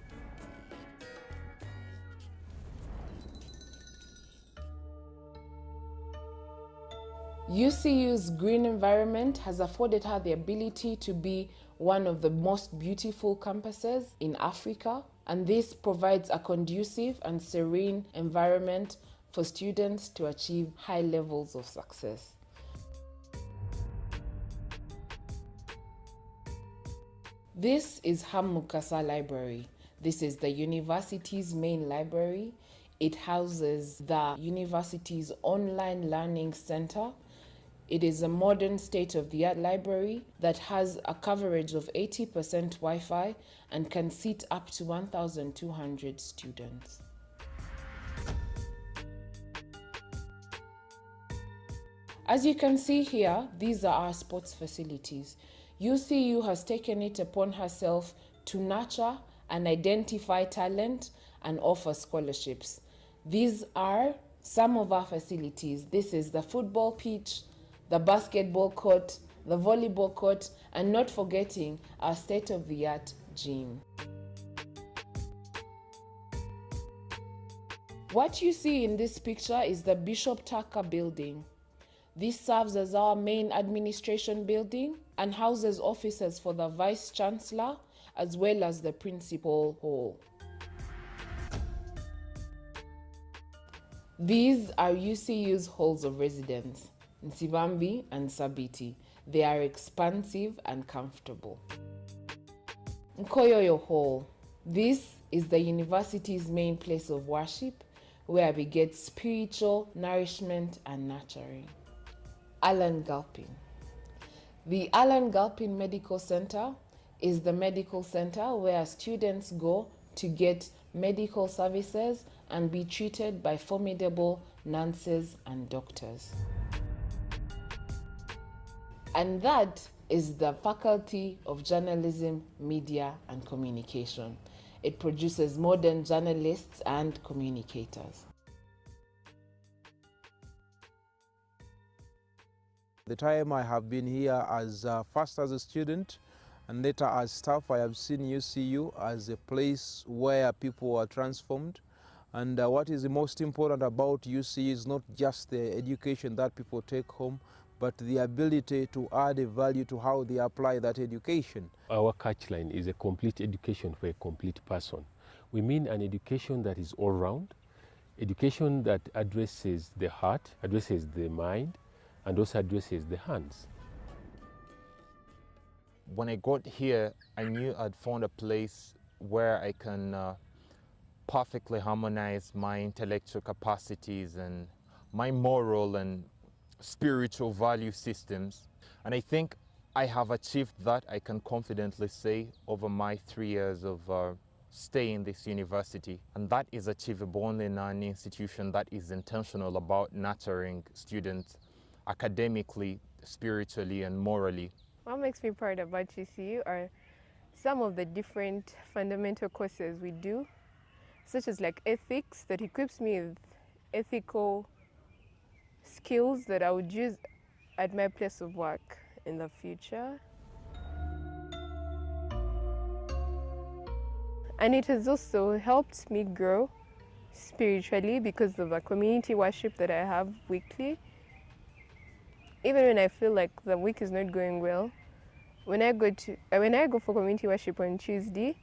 UCU's green environment has afforded her the ability to be one of the most beautiful campuses in Africa, and this provides a conducive and serene environment for students to achieve high levels of success. This is Hamukasa Library. This is the university's main library. It houses the university's online learning center. It is a modern state-of-the-art library that has a coverage of 80% Wi-Fi and can seat up to 1,200 students. As you can see here, these are our sports facilities. UCU has taken it upon herself to nurture and identify talent and offer scholarships. These are some of our facilities. This is the football pitch, the basketball court, the volleyball court, and not forgetting our state-of-the-art gym. What you see in this picture is the Bishop Tucker building. This serves as our main administration building and houses offices for the Vice Chancellor as well as the principal hall. These are UCU's halls of residence, Nsibambi and Sabiti. They are expansive and comfortable. Nkoyoyo Hall. This is the university's main place of worship, where we get spiritual nourishment and nurturing. Alan Galpin. The Alan Galpin Medical Center is the medical center where students go to get medical services and be treated by formidable nurses and doctors. And that is the Faculty of Journalism, Media and Communication. It produces modern journalists and communicators. The time I have been here first as a student and later as staff, I have seen UCU as a place where people are transformed. And what is the most important about UCU is not just the education that people take home, but the ability to add a value to how they apply that education. Our catchline is a complete education for a complete person. We mean an education that is all round, education that addresses the heart, addresses the mind, and also addresses the hands. When I got here, I knew I'd found a place where I can perfectly harmonize my intellectual capacities and my moral and spiritual value systems. And I think I have achieved that, I can confidently say, over my 3 years of stay in this university. And that is achievable only in an institution that is intentional about nurturing students academically, spiritually, and morally. What makes me proud about UCU are some of the different fundamental courses we do, such as like ethics, that equips me with ethical skills that I would use at my place of work in the future. And it has also helped me grow spiritually because of the community worship that I have weekly. Even when I feel like the week is not going well, when I go for community worship on Tuesday,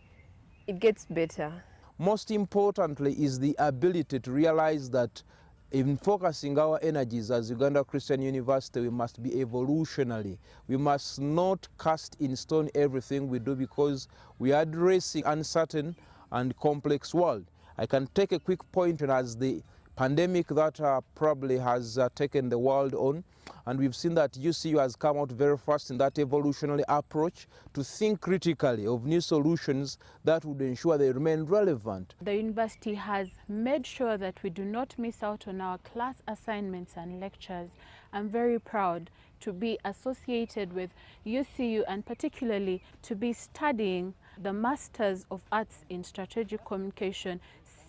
it gets better. Most importantly is the ability to realize that in focusing our energies as Uganda Christian University, we must be evolutionary. We must not cast in stone everything we do because we are addressing uncertain and complex world. I can take a quick point as the pandemic that probably has taken the world on, and we've seen that UCU has come out very fast in that evolutionary approach to think critically of new solutions that would ensure they remain relevant. The university has made sure that we do not miss out on our class assignments and lectures. I'm very proud to be associated with UCU and particularly to be studying the Masters of Arts in Strategic Communication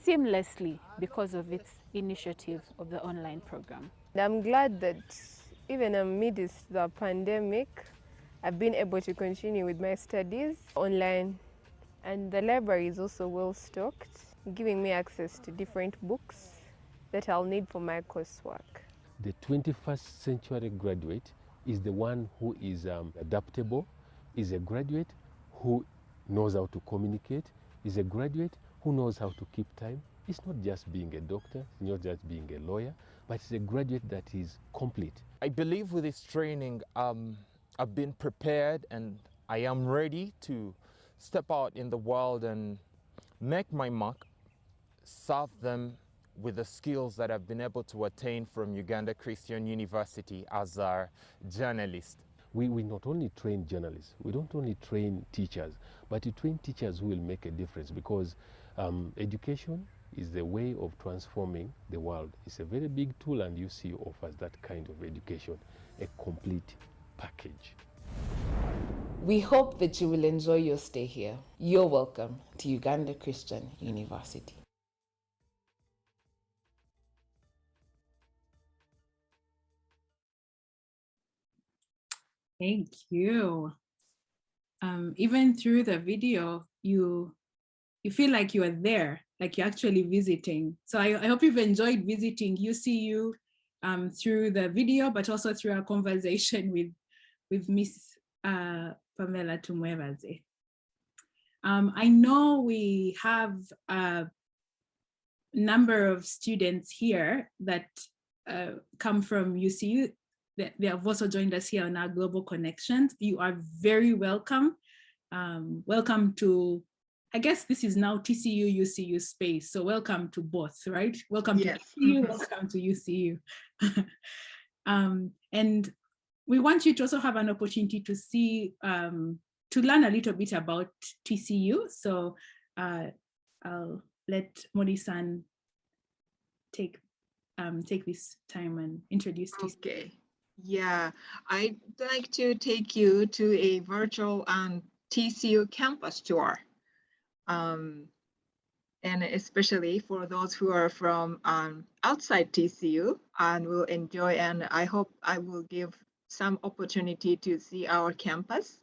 seamlessly because of its initiative of the online program. I'm glad that even amidst the pandemic, I've been able to continue with my studies online, and the library is also well stocked, giving me access to different books that I'll need for my coursework. The 21st century graduate is the one who is adaptable, is a graduate who knows how to communicate, is a graduate who knows how to keep time. It's not just being a doctor, it's not just being a lawyer, but it's a graduate that is complete. I believe with this training, I've been prepared and I am ready to step out in the world and make my mark, serve them with the skills that I've been able to attain from Uganda Christian University as a journalist. We not only train journalists, we don't only train teachers, but we train teachers who will make a difference because education is the way of transforming the world. It's a very big tool and UCU offers that kind of education, a complete package. We hope that you will enjoy your stay here. You're welcome to Uganda Christian University. Thank you. Even through the video, you feel like you are there, like you're actually visiting. So I hope you've enjoyed visiting UCU through the video, but also through our conversation with Miss Pamela Tumwebaze. I know we have a number of students here that come from UCU. They have also joined us here on our Global Connections. You are very welcome. Welcome to, I guess this is now TCU, UCU space. So welcome to both, right? Welcome to TCU, welcome to UCU. And we want you to also have an opportunity to see, to learn a little bit about TCU. So I'll let Mori-san take this time and introduce TCU. Okay. Yeah, I'd like to take you to a virtual TCU campus tour. And especially for those who are from outside TCU and will enjoy, and I hope I will give some opportunity to see our campus.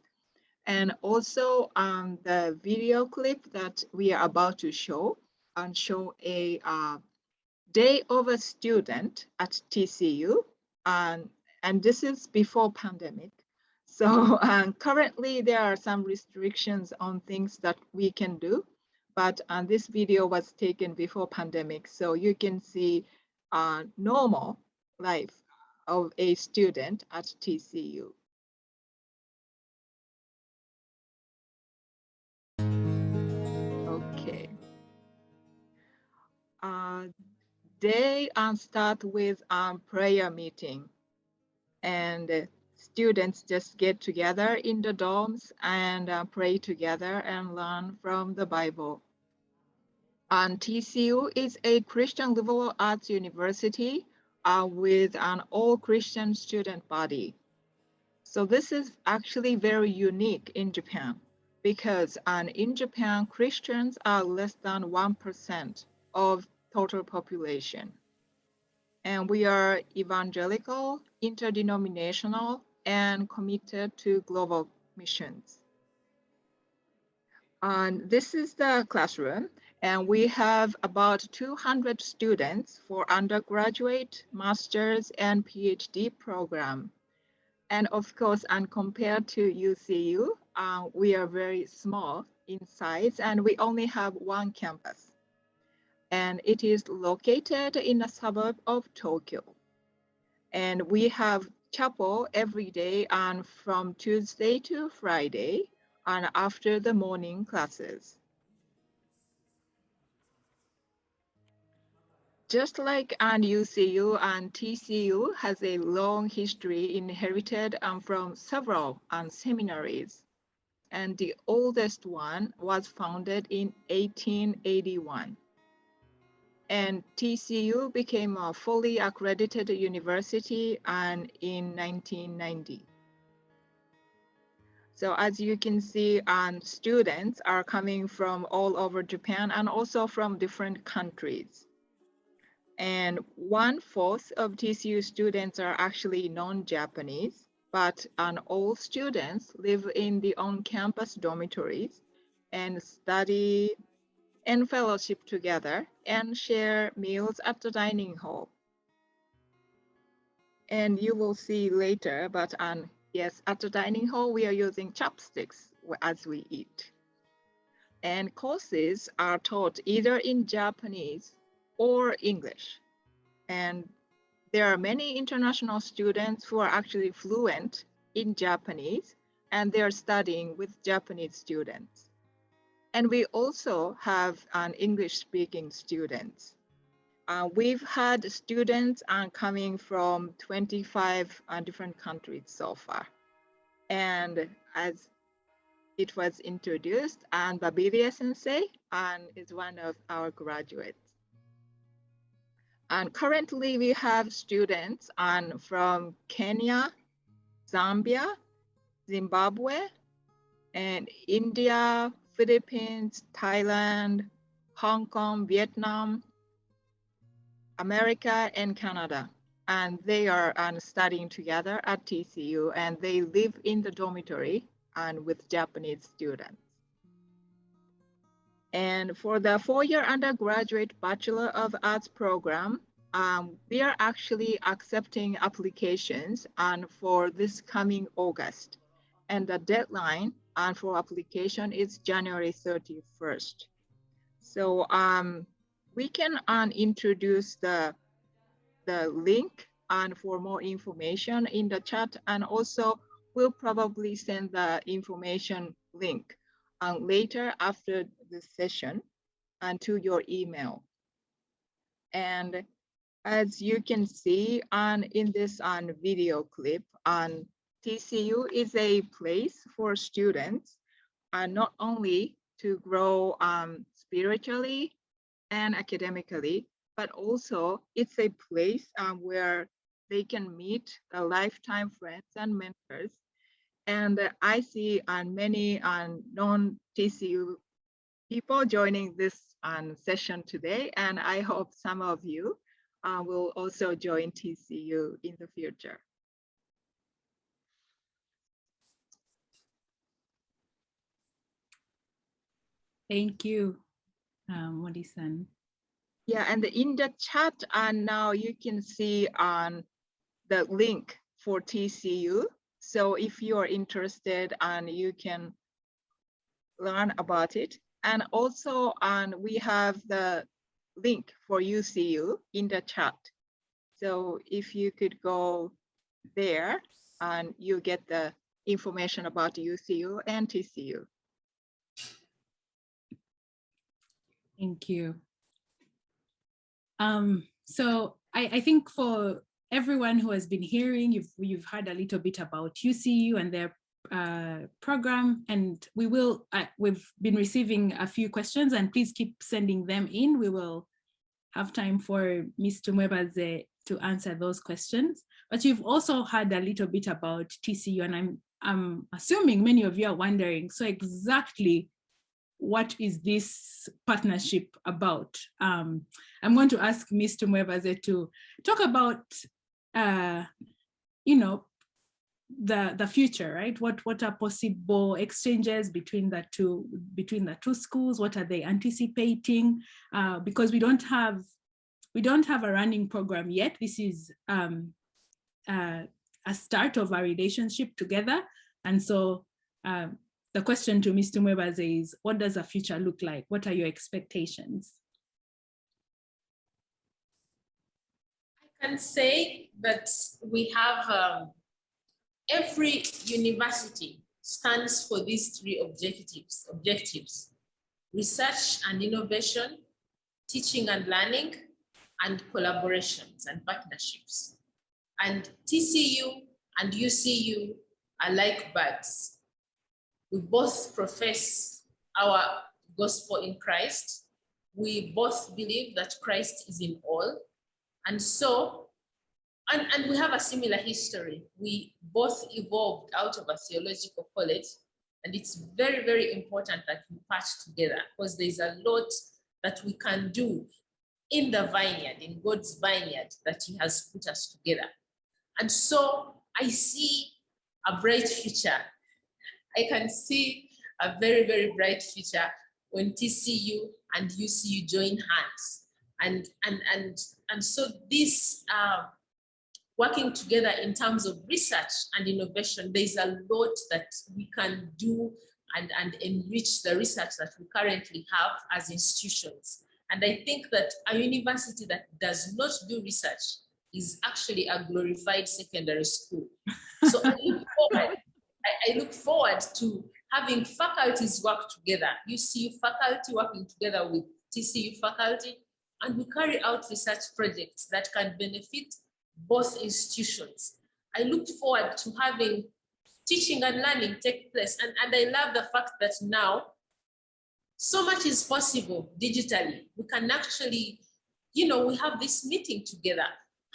And also the video clip that we are about to show a day of a student at TCU. And this is before pandemic. So currently there are some restrictions on things that we can do, but this video was taken before pandemic. So you can see normal life of a student at TCU. Okay. They start with prayer meeting. And students just get together in the dorms and pray together and learn from the Bible. And TCU is a Christian liberal arts university with an all Christian student body. So this is actually very unique in Japan because in Japan, Christians are less than 1% of total population. And we are evangelical, interdenominational, and committed to global missions. And this is the classroom, and we have about 200 students for undergraduate, master's, and PhD program. And of course, and compared to UCU, we are very small in size, and we only have one campus. And it is located in a suburb of Tokyo. And we have chapel every day and from Tuesday to Friday and after the morning classes. Just like UCU and TCU has a long history inherited from several seminaries. And the oldest one was founded in 1881. And TCU became a fully accredited university in 1990. So as you can see, students are coming from all over Japan and also from different countries. And 1/4 of TCU students are actually non-Japanese, but all students live in the on-campus dormitories and study and fellowship together and share meals at the dining hall. And you will see later, but yes, at the dining hall, we are using chopsticks as we eat. And courses are taught either in Japanese or English. And there are many international students who are actually fluent in Japanese, and they are studying with Japanese students. And we also have English-speaking students. We've had students coming from 25 different countries so far. And as it was introduced, Babirye sensei is one of our graduates. And currently we have students from Kenya, Zambia, Zimbabwe, and India, Philippines, Thailand, Hong Kong, Vietnam, America, and Canada. And they are studying together at TCU, and they live in the dormitory and with Japanese students. And for the 4-year undergraduate Bachelor of Arts program, we are actually accepting applications for this coming August. And the deadline and for application it's January 31st. So we can introduce the link and for more information in the chat, and also we'll probably send the information link later after the session and to your email. And as you can see in this video clip, TCU is a place for students not only to grow spiritually and academically, but also it's a place where they can meet lifetime friends and mentors. And I see many non-TCU people joining this session today, and I hope some of you will also join TCU in the future. Thank you, Mori-san. Yeah, and in the chat, now you can see the link for TCU. So if you are interested, you can learn about it. And also, we have the link for UCU in the chat. So if you could go there, and you get the information about UCU and TCU. Thank you. So I think for everyone who has been hearing, you've heard a little bit about UCU and their program, and we've been receiving a few questions, and please keep sending them in. We will have time for Ms. Tumwebaze to answer those questions. But you've also heard a little bit about TCU, and I'm assuming many of you are wondering, so exactly what is this partnership about? I'm going to ask Ms. Tumwebaze to talk about, you know, the future, right? What are possible exchanges between the two schools? What are they anticipating? Because we don't have a running program yet. This is a start of our relationship together, and so. The question to Ms. Tumwebaze is, what does the future look like? What are your expectations? I can say that we have, every university stands for these three objectives: research and innovation, teaching and learning, and collaborations and partnerships. And TCU and UCU are like birds. We both profess our gospel in Christ. We both believe that Christ is in all. And so, and we have a similar history. We both evolved out of a theological college, and it's very, very important that we patch together, because there's a lot that we can do in the vineyard, in God's vineyard, that He has put us together. And so I see a bright future. I can see a very, very bright future when TCU and UCU join hands. And so this working together in terms of research and innovation, there's a lot that we can do and enrich the research that we currently have as institutions. And I think that a university that does not do research is actually a glorified secondary school. So I look forward to having faculties work together, UCU faculty working together with TCU faculty, and we carry out research projects that can benefit both institutions. I look forward to having teaching and learning take place. And I love the fact that now so much is possible digitally. We can actually, you know, we have this meeting together.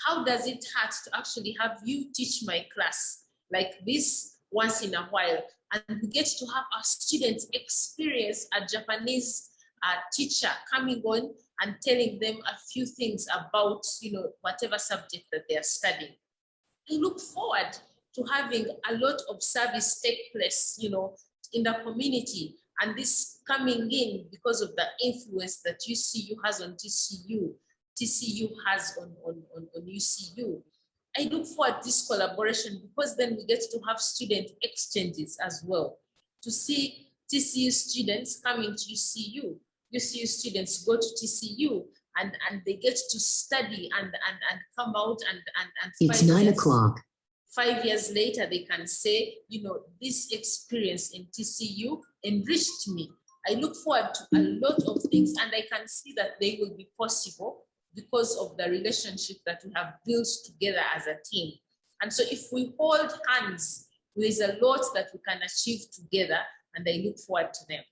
How does it hurt to actually have you teach my class like this once in a while, and we get to have our students experience a Japanese teacher coming on and telling them a few things about, you know, whatever subject that they are studying. I look forward to having a lot of service take place, you know, in the community, and this coming in because of the influence that UCU has on TCU, TCU has on UCU. I look forward to this collaboration, because then we get to have student exchanges as well. to see TCU students coming to UCU. UCU students go to TCU and they get to study and come out and it's 9 o'clock. 5 years later, they can say, you know, this experience in TCU enriched me. I look forward to a lot of things, and I can see that they will be possible because of the relationship that we have built together as a team. And so if we hold hands, there is a lot that we can achieve together, and I look forward to them.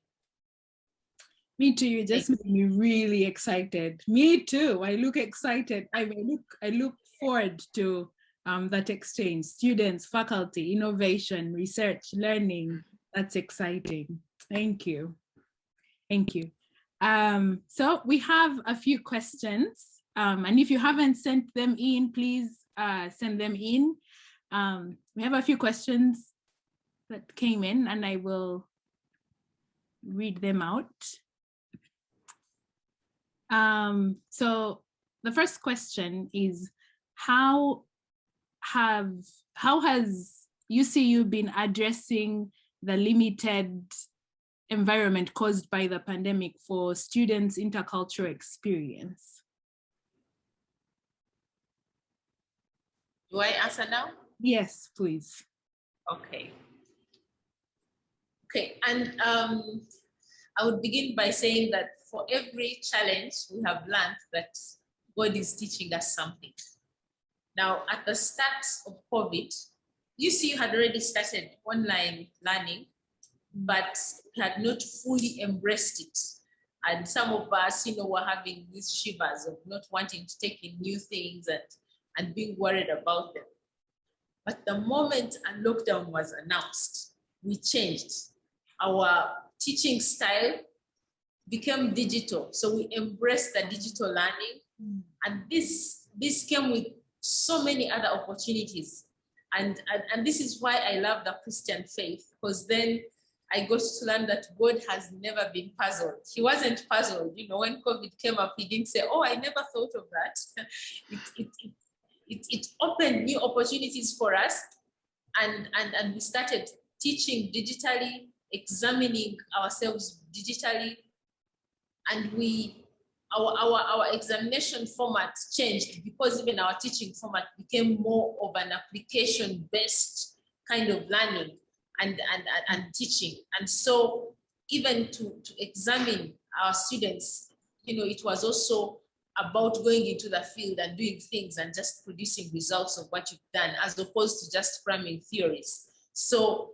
Me too, you just made me really excited. Me too, I look excited. I look forward to that exchange, students, faculty, innovation, research, learning. That's exciting. Thank you. Thank you. So we have a few questions, and if you haven't sent them in, please send them in. We have a few questions that came in, and I will read them out. So the first question is, how has UCU been addressing the limited environment caused by the pandemic for students' intercultural experience? Do I answer now? Yes, please. Okay. Okay, and I would begin by saying that for every challenge, we have learned that God is teaching us something. Now, at the start of COVID, UCU had already started online learning, but had not fully embraced it. And some of us, you know, were having these shivers of not wanting to take in new things and being worried about them. But the moment a lockdown was announced, we changed. Our teaching style became digital. So we embraced the digital learning. And this came with so many other opportunities. And this is why I love the Christian faith, because then I got to learn that God has never been puzzled. He wasn't puzzled. You know, when COVID came up, he didn't say, oh, I never thought of that. It opened new opportunities for us. And we started teaching digitally, examining ourselves digitally. And our examination format changed because even our teaching format became more of an application-based kind of learning and teaching. And so even to examine our students, you know, it was also about going into the field and doing things and just producing results of what you've done, as opposed to just cramming theories. So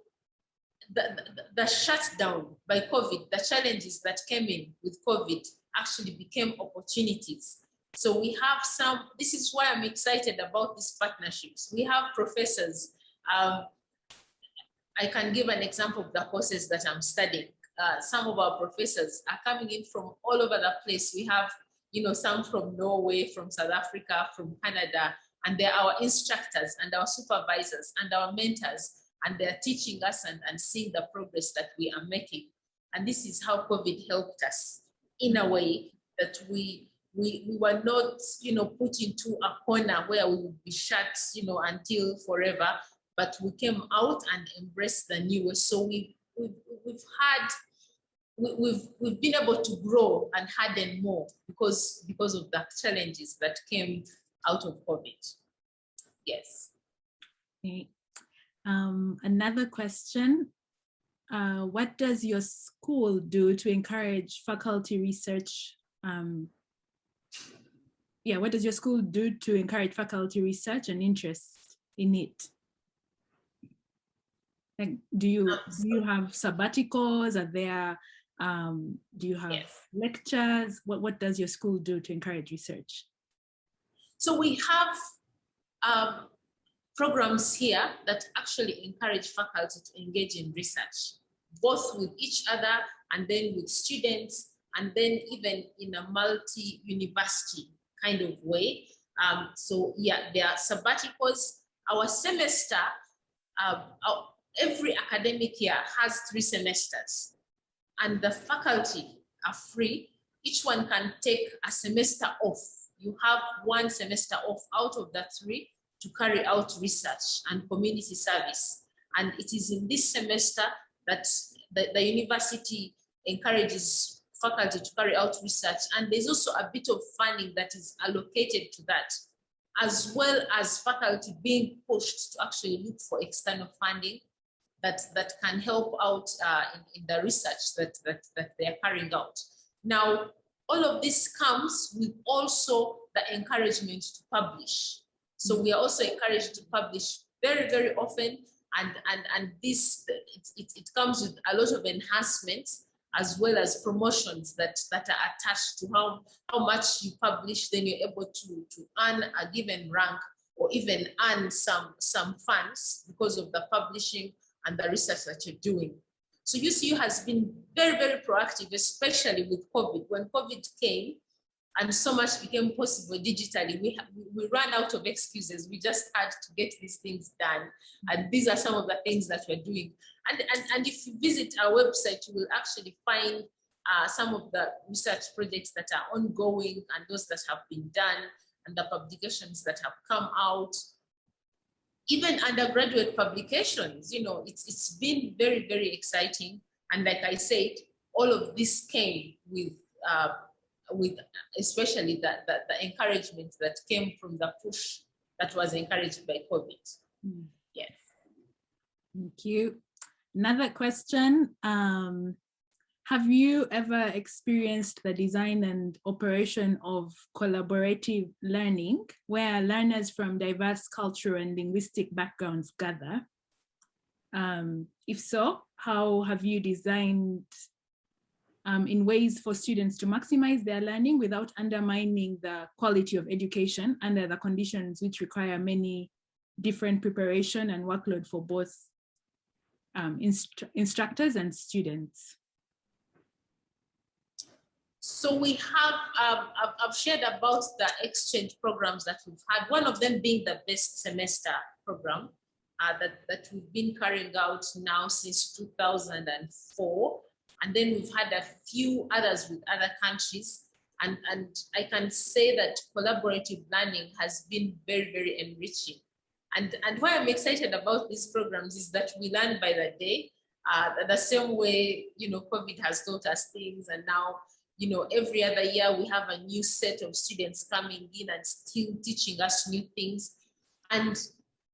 the shutdown by COVID, the challenges that came in with COVID actually became opportunities. So we have some, this is why I'm excited about these partnerships. We have professors. I can give an example of the courses that I'm studying. Some of our professors are coming in from all over the place. We have, you know, some from Norway, from South Africa, from Canada, and they're our instructors and our supervisors and our mentors, and they're teaching us and seeing the progress that we are making. And this is how COVID helped us in a way that we were not, you know, put into a corner where we would be shut, you know, until forever, but we came out and embraced the new. So we've been able to grow and harden more because of the challenges that came out of COVID. Yes. Okay. Another question. What does your school do to encourage faculty research? What does your school do to encourage faculty research and interest in it? Like, do you have sabbaticals? Are there, do you have lectures? What does your school do to encourage research? So we have programs here that actually encourage faculty to engage in research, both with each other and then with students, and then even in a multi-university kind of way. So yeah, there are sabbaticals. Our semester, every academic year has 3 semesters, and the faculty are free. Each one can take a semester off. You have 1 semester off out of the 3 to carry out research and community service. And it is in this semester that the university encourages faculty to carry out research, and there's also a bit of funding that is allocated to that, as well as faculty being pushed to actually look for external funding that can help out in the research that they are carrying out. Now, all of this comes with also the encouragement to publish. So we are also encouraged to publish very, very often, and this it comes with a lot of enhancements as well as promotions that are attached to how much you publish. Then you're able to earn a given rank or even earn some funds because of the publishing and the research that you're doing. So UCU has been very, very proactive, especially with COVID. When COVID came and so much became possible digitally, we ran out of excuses. We just had to get these things done. And these are some of the things that we're doing. And if you visit our website, you will actually find some of the research projects that are ongoing and those that have been done and the publications that have come out. Even undergraduate publications, you know, it's been very, very exciting. And like I said, all of this came with especially the encouragement that came from the push that was encouraged by COVID. Yes. Thank you. Another question. Have you ever experienced the design and operation of collaborative learning where learners from diverse cultural and linguistic backgrounds gather? If so, how have you designed in ways for students to maximize their learning without undermining the quality of education under the conditions which require many different preparation and workload for both instructors and students? So we have, I've shared about the exchange programs that we've had, one of them being the best semester program that we've been carrying out now since 2004. And then we've had a few others with other countries. And I can say that collaborative learning has been very, very enriching. And why I'm excited about these programs is that we learn by the day, the same way, you know, COVID has taught us things, and now, you know, every other year we have a new set of students coming in and still teaching us new things. And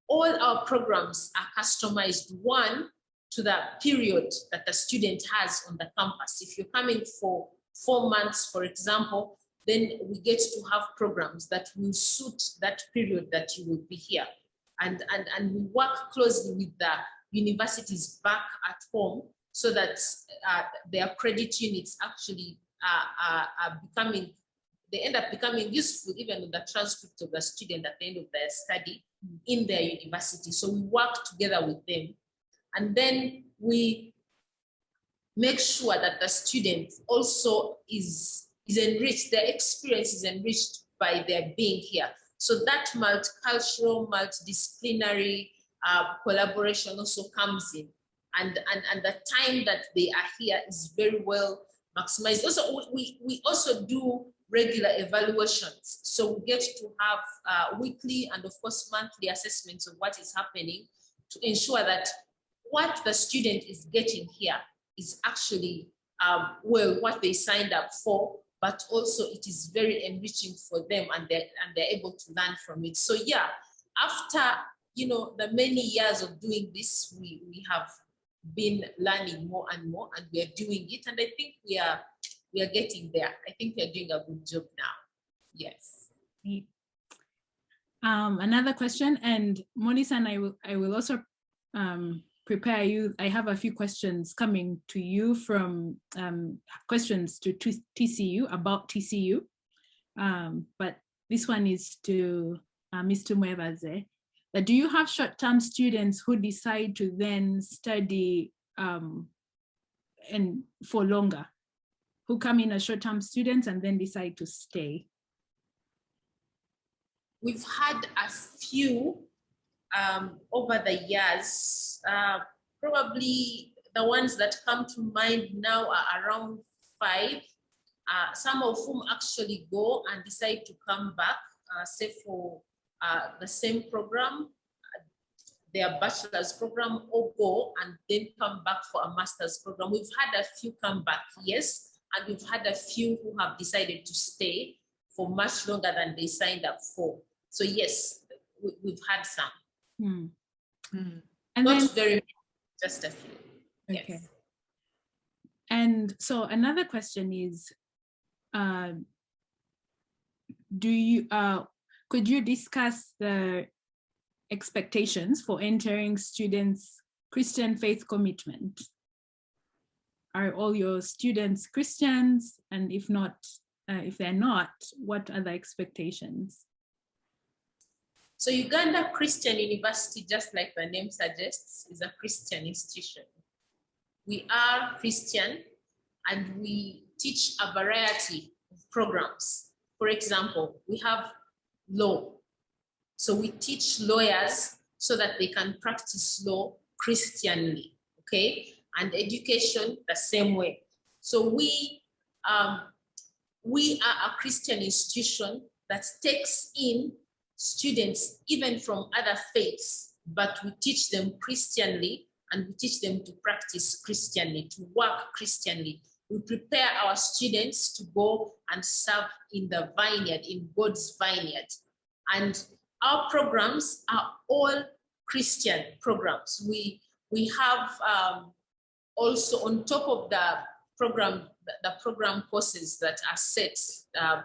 all our programs are customized, one, to the period that the student has on the campus. If you're coming for 4 months, for example, then we get to have programs that will suit that period that you will be here. And we work closely with the universities back at home so that their credit units actually are becoming, they end up becoming useful even in the transcript of the student at the end of their study in their university. So we work together with them. And then we make sure that the student also is enriched, their experience is enriched by their being here. So that multicultural, multidisciplinary collaboration also comes in. And the time that they are here is very well maximized. Also, we also do regular evaluations. So we get to have weekly and of course monthly assessments of what is happening to ensure that what the student is getting here is actually, well, what they signed up for, but also it is very enriching for them and they're able to learn from it. So yeah, after, you know, the many years of doing this, we have been learning more and more, and we are doing it. And I think we are getting there. I think we are doing a good job now. Yes. Another question, and Mori-san, I will also prepare you. I have a few questions coming to you from questions to TCU about TCU, but this one is to Ms. Tumwebaze. Do you have short-term students who decide to then study and for longer, who come in as short-term students and then decide to stay? We've had a few over the years. Probably the ones that come to mind now are around 5, some of whom actually go and decide to come back, say for the same program. their bachelor's program or go and then come back for a master's program. We've had a few come back, yes, and we've had a few who have decided to stay for much longer than they signed up for. So yes, we've had some. And not then, very many, just a few. Okay. Yes. And so another question is, could you discuss the expectations for entering students' Christian faith commitment? Are all your students Christians? And if not, if they're not, what are the expectations? So Uganda Christian University, just like the name suggests, is a Christian institution. We are Christian and we teach a variety of programs. For example, we have law. So we teach lawyers so that they can practice law Christianly, okay? And education the same way. So we are a Christian institution that takes in students even from other faiths, but we teach them Christianly and we teach them to practice Christianly, to work Christianly. We prepare our students to go and serve in the vineyard, in God's vineyard. And our programs are all Christian programs. We have also on top of the program courses that are set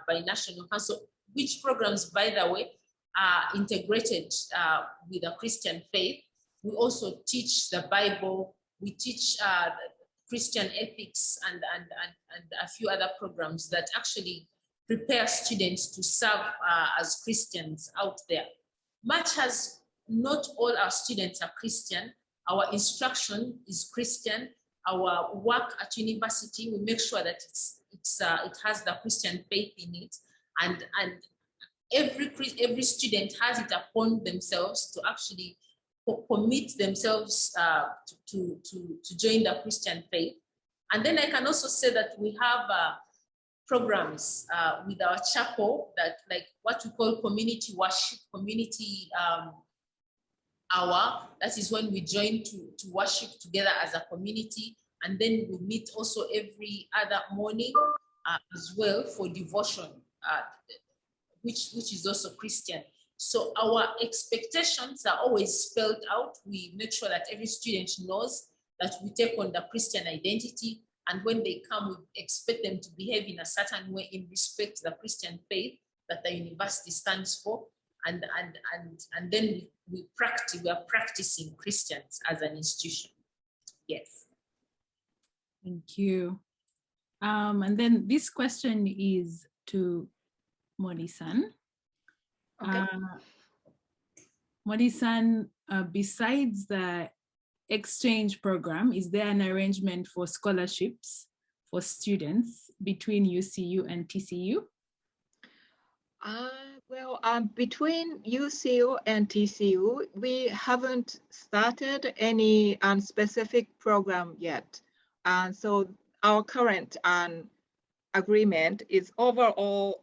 by National Council, which programs, by the way, are integrated with a Christian faith. We also teach the Bible. We teach Christian ethics and a few other programs that actually prepare students to serve as Christians out there. Much as not all our students are Christian, our instruction is Christian. Our work at university, we make sure that it has the Christian faith in it, and every student has it upon themselves to actually commit themselves to join the Christian faith. And then I can also say that we have programs with our chapel that, like what we call community worship, community hour. That is when we join to worship together as a community. And then we meet also every other morning as well for devotion, which is also Christian. So our expectations are always spelled out. We make sure that every student knows that we take on the Christian identity. And when they come, we expect them to behave in a certain way in respect to the Christian faith that the university stands for. And then we are practicing Christians as an institution. Yes. Thank you. And then this question is to Mori-san. Okay. Mori-san, besides the exchange program, is there an arrangement for scholarships for students between UCU and TCU? Between UCU and TCU, we haven't started any specific program yet. And so our current agreement is overall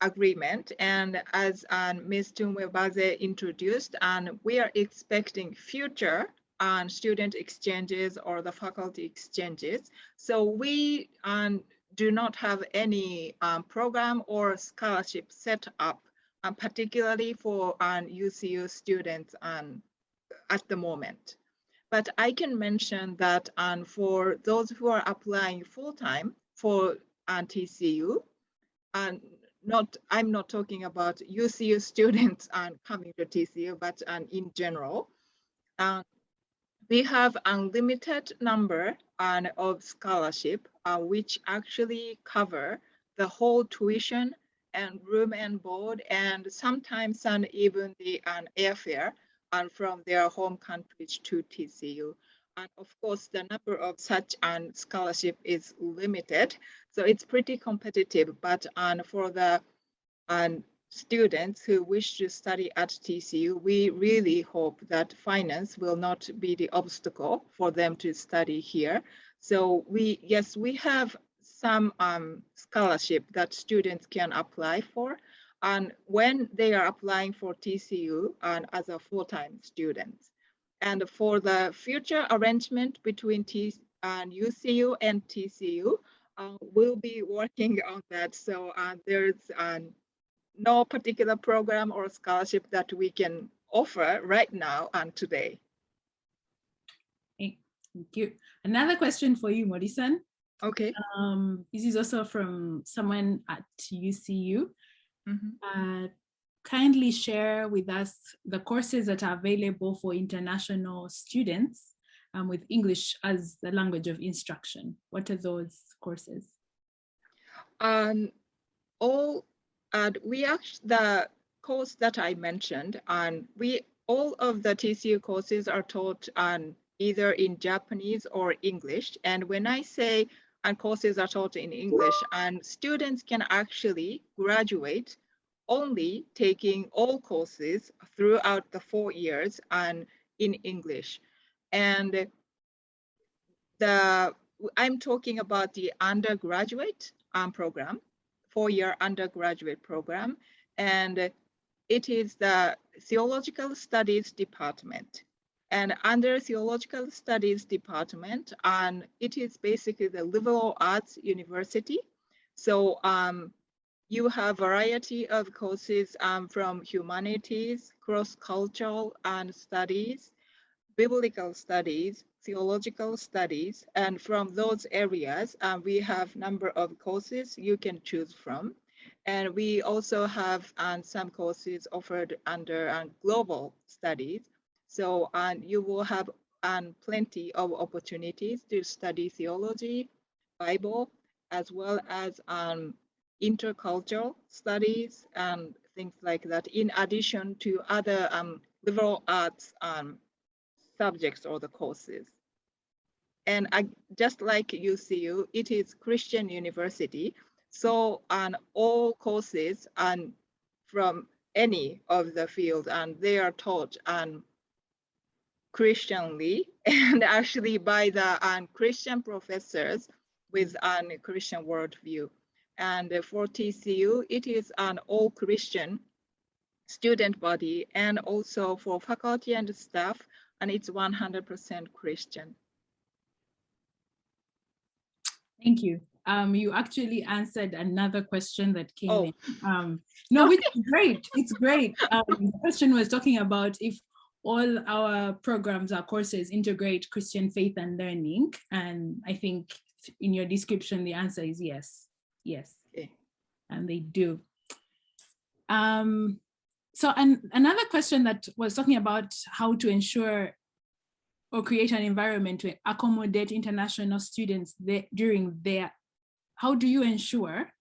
agreement. And as Ms. Tumwebaze introduced, we are expecting future student exchanges or the faculty exchanges. So we do not have any program or scholarship set up, particularly for UCU students at the moment. But I can mention that for those who are applying full-time for TCU, I'm not talking about UCU students coming to TCU, but in general, we have unlimited number of scholarship, which actually cover the whole tuition and room and board, and sometimes even the airfare from their home countries to TCU. And of course, the number of such scholarship is limited, so it's pretty competitive. But for the students who wish to study at TCU, we really hope that finance will not be the obstacle for them to study here. So we have some scholarship that students can apply for, and when they are applying for TCU and as a full-time student. And for the future arrangement between UCU and TCU, we'll be working on that. So there's no particular program or scholarship that we can offer right now and today. Thank you. Another question for you, Mori-san. Okay. This is also from someone at UCU. Kindly share with us the courses that are available for international students with English as the language of instruction. What are those courses? The course that I mentioned, and all of the TCU courses are taught either in Japanese or English. And when I say courses are taught in English, and students can actually graduate only taking all courses throughout the 4 years and in English. And I'm talking about the undergraduate program, 4-year undergraduate program, and it is the Theological Studies Department. And under Theological Studies Department, and it is basically the liberal arts university. So you have a variety of courses from humanities, cross-cultural and studies, biblical studies, theological studies, and from those areas, we have a number of courses you can choose from. And we also have some courses offered under global studies. So you will have plenty of opportunities to study theology, Bible, as well as intercultural studies and things like that, in addition to other liberal arts subjects or the courses. And just like UCU, it is Christian University. So all courses from any of the field, and they are taught Christianly and actually by the Christian professors with a Christian worldview. And for TCU, it is an all Christian student body, and also for faculty and staff, and it's 100% Christian. Thank you. You actually answered another question that came in. No, which is great. It's great. The question was talking about if all our programs, our courses integrate Christian faith and learning. And I think in your description, the answer is yes. Yes, okay. And they do. So another question that was talking about how to ensure or create an environment to accommodate international students during their, how do you ensure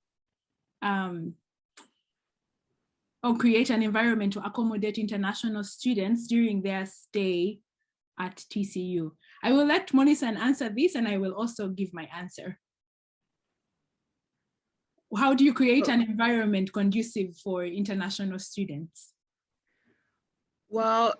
or create an environment to accommodate international students during their stay at TCU? I will let Mori-san answer this, and I will also give my answer. How do you create an environment conducive for international students? Well,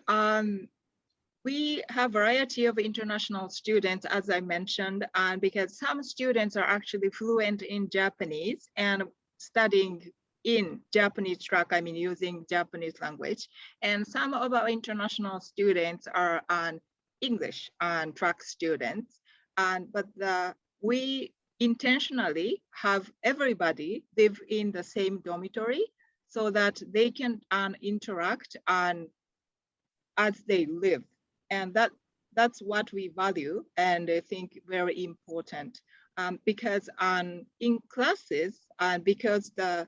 we have a variety of international students, as I mentioned, and because some students are actually fluent in Japanese and studying in Japanese track, I mean, using Japanese language. And some of our international students are English track students. But we intentionally have everybody live in the same dormitory so that they can interact as they live. And that's what we value and I think very important because in classes, because the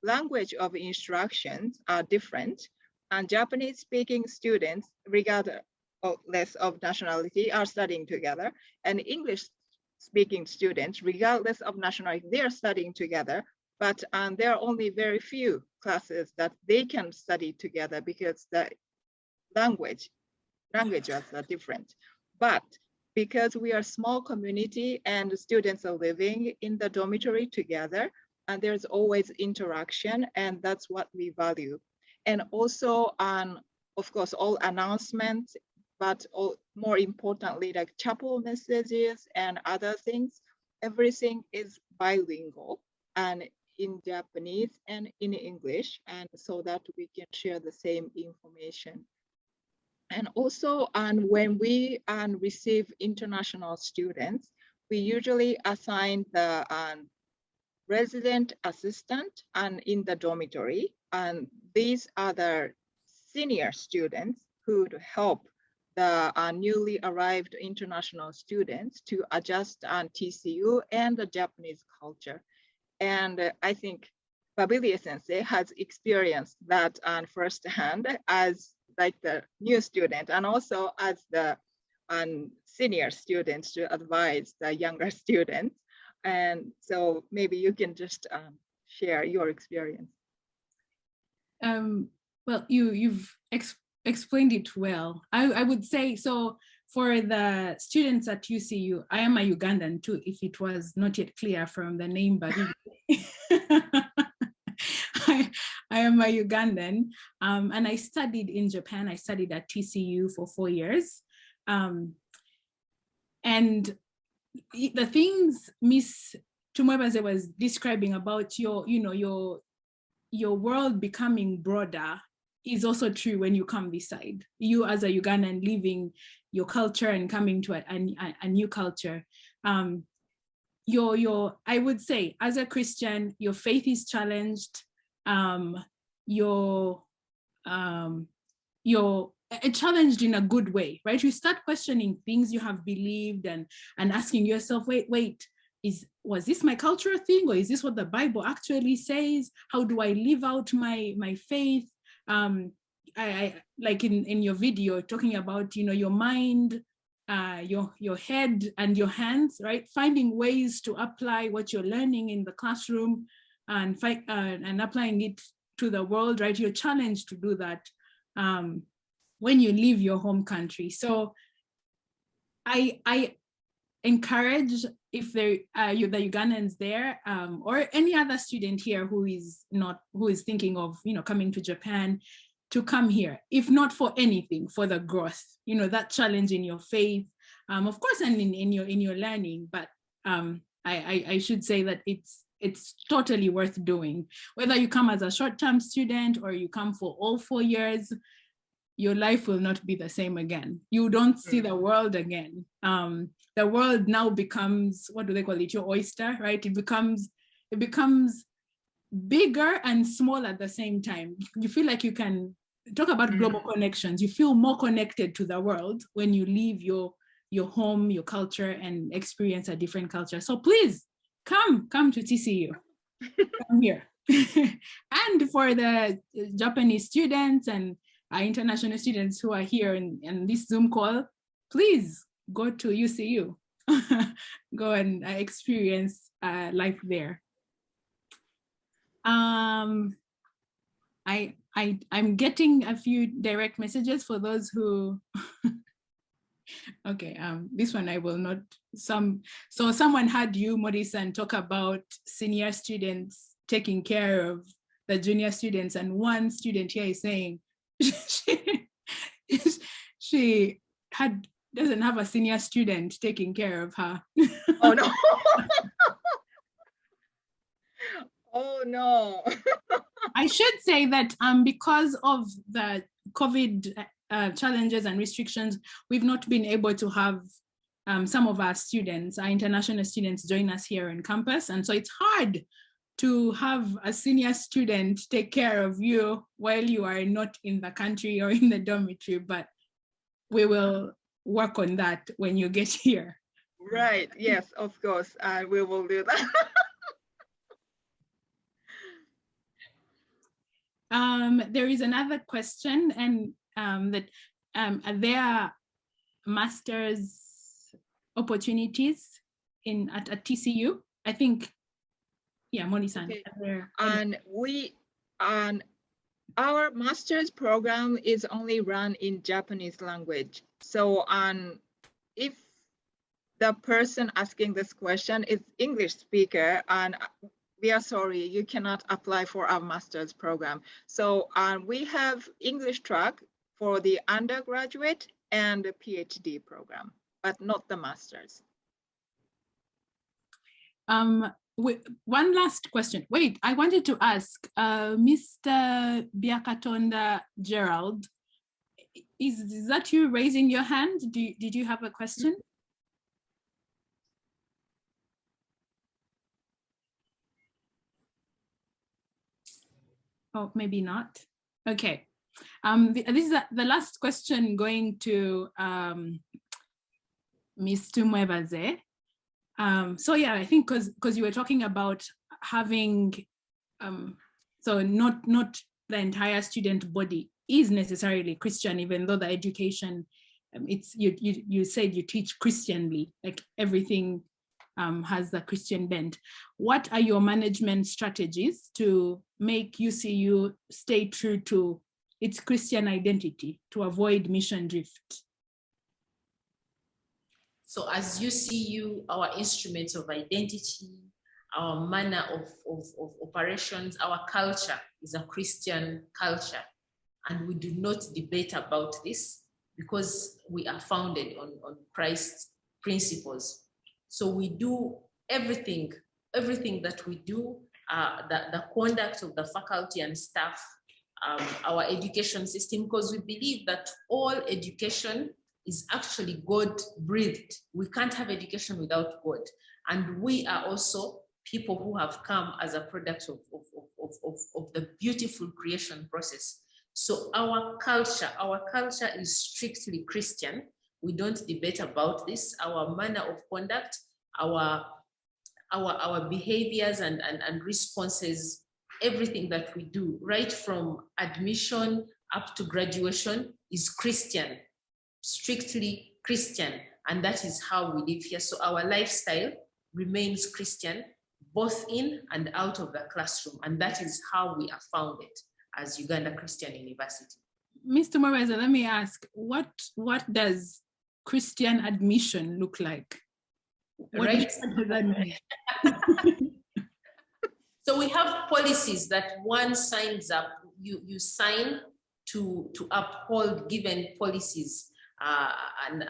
language of instructions are different, and Japanese speaking students, regardless of nationality, are studying together, and English speaking students, regardless of nationality, they are studying together, but there are only very few classes that they can study together because the languages are different. But because we are a small community and students are living in the dormitory together, and there's always interaction, and that's what we value. And also, of course, all announcements, but more importantly, like chapel messages and other things, everything is bilingual. And in Japanese and in English, and so that we can share the same information. And also, when we receive international students, we usually assign the resident assistant in the dormitory, and these are the senior students who would help the newly arrived international students to adjust on TCU and the Japanese culture. And I think Babirye sensei has experienced that firsthand as like the new student and also as the senior students to advise the younger students. And so maybe you can just share your experience. Well, you've explained it well. I would say, so for the students at UCU, I am a Ugandan too, if it was not yet clear from the name, but I am a Ugandan, and I studied in Japan. I studied at TCU for 4 years. And the things Miss Tumwebaze was describing about your world becoming broader is also true when you come this side. You as a Ugandan leaving your culture and coming to a new culture. I would say, as a Christian, your faith is challenged. You're challenged in a good way, right? You start questioning things you have believed and asking yourself, wait, was this my cultural thing, or is this what the Bible actually says? How do I live out my faith? I like in your video talking about, your mind, your head and your hands, right? Finding ways to apply what you're learning in the classroom and applying it to the world, right? You're challenged to do that when you leave your home country. So I encourage, if the Ugandans there or any other student here who is thinking of coming to Japan, to come here, if not for anything, for the growth, that challenge in your faith, of course, and in your learning. But I should say that it's totally worth doing. Whether you come as a short-term student or you come for all 4 years, your life will not be the same again. You don't see the world again. The world now becomes, what do they call it, your oyster, right? It becomes bigger and small at the same time. You feel like you can talk about global connections. You feel more connected to the world when you leave your home, your culture, and experience a different culture. So please come to TCU. Come here. And for the Japanese students and international students who are here in this Zoom call, please go to UCU. Go and experience life there. I'm getting a few direct messages for those who okay, this one I will not. So someone had you, Mori-san, talk about senior students taking care of the junior students, and one student here is saying she doesn't have a senior student taking care of her. Oh no. Oh no. I should say that because of the COVID challenges and restrictions, we've not been able to have some of our students, our international students, join us here on campus. And so it's hard to have a senior student take care of you while you are not in the country or in the dormitory, but we will work on that when you get here. Right, yes, of course, we will do that. There is another question, and that are there master's opportunities at TCU? I think, yeah, Mori-san. Okay. And our master's program is only run in Japanese language. So if the person asking this question is English speaker, and we are sorry, you cannot apply for our master's program. So we have English track for the undergraduate and the PhD program, but not the master's. one last question. Wait, I wanted to ask Mr. Biakatonda Gerald, is that you raising your hand? Did you have a question? Oh, maybe not. Okay. This is the last question going to Ms. Tumwebaze. So yeah, I think because you were talking about having, so not the entire student body is necessarily Christian, even though the education, it's you said you teach Christianly, like everything has the Christian bent. What are your management strategies to make UCU stay true to its Christian identity to avoid mission drift? So as UCU, our instruments of identity, our manner of operations, our culture is a Christian culture. And we do not debate about this because we are founded on Christ's principles. So we do everything that we do, the conduct of the faculty and staff, our education system, because we believe that all education is actually God-breathed. We can't have education without God. And we are also people who have come as a product of the beautiful creation process. So our culture is strictly Christian. We don't debate about this. Our manner of conduct, our behaviors and responses, everything that we do, right from admission up to graduation, is Christian, strictly Christian. And that is how we live here. So our lifestyle remains Christian, both in and out of the classroom. And that is how we are founded as Uganda Christian University. Mr. Tumwebaze, let me ask, what does Christian admission look like? What Right. does that mean? So we have policies that one signs up, you sign to uphold given policies and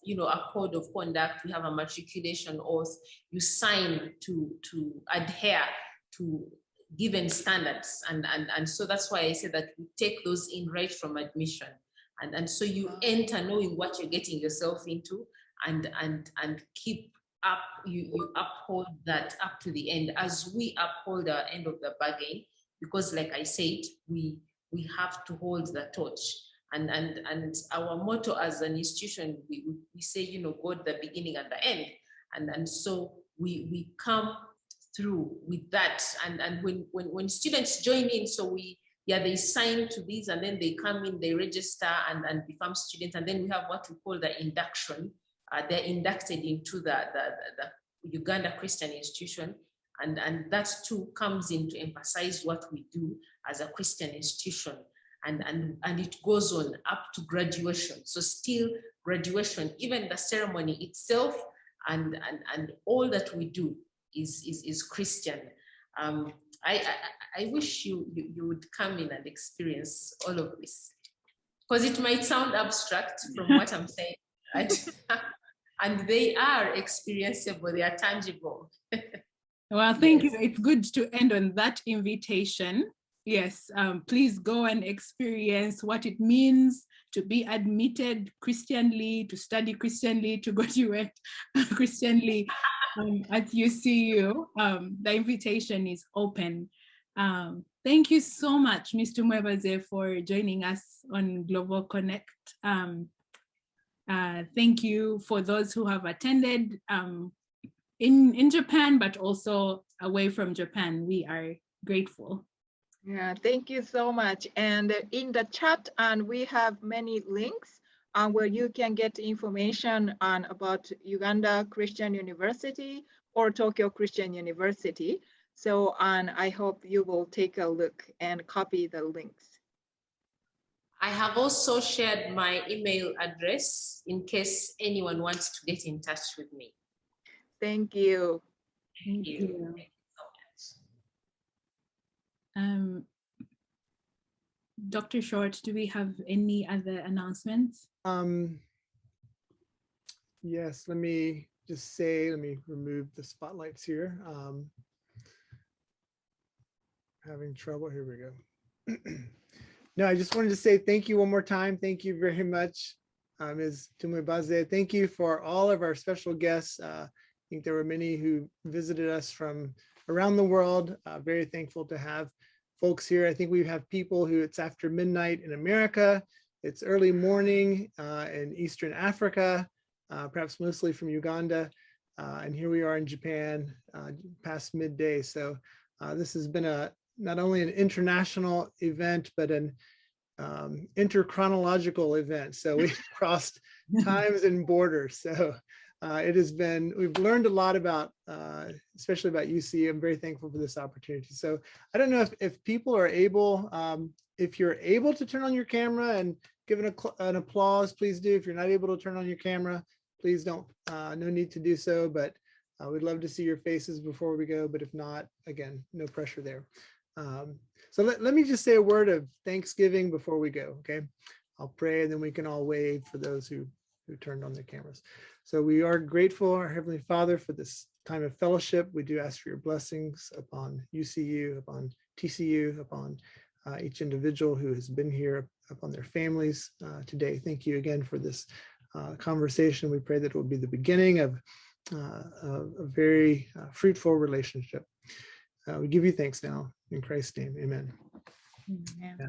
you know, a code of conduct. We have a matriculation oath. You sign to adhere to given standards, and so that's why I say that we take those in right from admission, and so you enter knowing what you're getting yourself into, and keep up, you uphold that up to the end, as we uphold our end of the bargain, because like I said, we have to hold the torch, and our motto as an institution, we say, you know, God the beginning and the end, and so we come through with that, and when students join in, so they sign to these, and then they come in, they register and become students, and then we have what we call the induction. They're inducted into the Uganda Christian institution, and that too comes in to emphasize what we do as a Christian institution, and it goes on up to graduation. So still graduation, even the ceremony itself, and all that we do is Christian. I wish you would come in and experience all of this, because it might sound abstract from what I'm saying, right? And they are experienceable, they are tangible. Well, thank you. It's good to end on that invitation. Yes, please go and experience what it means to be admitted Christianly, to study Christianly, to graduate Christianly at UCU. The invitation is open. Thank you so much, Mr. Tumwebaze, for joining us on Global Connect. Thank you for those who have attended in Japan, but also away from Japan. We are grateful. Yeah, thank you so much. And in the chat, and we have many links where you can get information about Uganda Christian University or Tokyo Christian University. So I hope you will take a look and copy the links. I have also shared my email address in case anyone wants to get in touch with me. Thank you. Thank you. Dr. Short, do we have any other announcements? Yes, let me just say, let me remove the spotlights here. Having trouble, here we go. No, I just wanted to say thank you one more time. Thank you very much, Ms. Tumwebaze. Thank you for all of our special guests. I think there were many who visited us from around the world. Very thankful to have folks here. I think we have people who it's after midnight in America. It's early morning in Eastern Africa, perhaps mostly from Uganda. And here we are in Japan, past midday. So this has been not only an international event, but an interchronological event. So we've crossed times and borders. So it has been, we've learned a lot about, especially about UC. I'm very thankful for this opportunity. So I don't know if people are able, if you're able to turn on your camera and give an applause, please do. If you're not able to turn on your camera, please don't, no need to do so, but we'd love to see your faces before we go. But if not, again, no pressure there. So let me just say a word of thanksgiving before we go, okay? I'll pray and then we can all wave for those who turned on their cameras. So we are grateful, our Heavenly Father, for this time of fellowship. We do ask for your blessings upon UCU, upon TCU, upon each individual who has been here, upon their families today. Thank you again for this conversation. We pray that it will be the beginning of a very fruitful relationship. We give you thanks now. In Christ's name, amen. Amen. Yeah.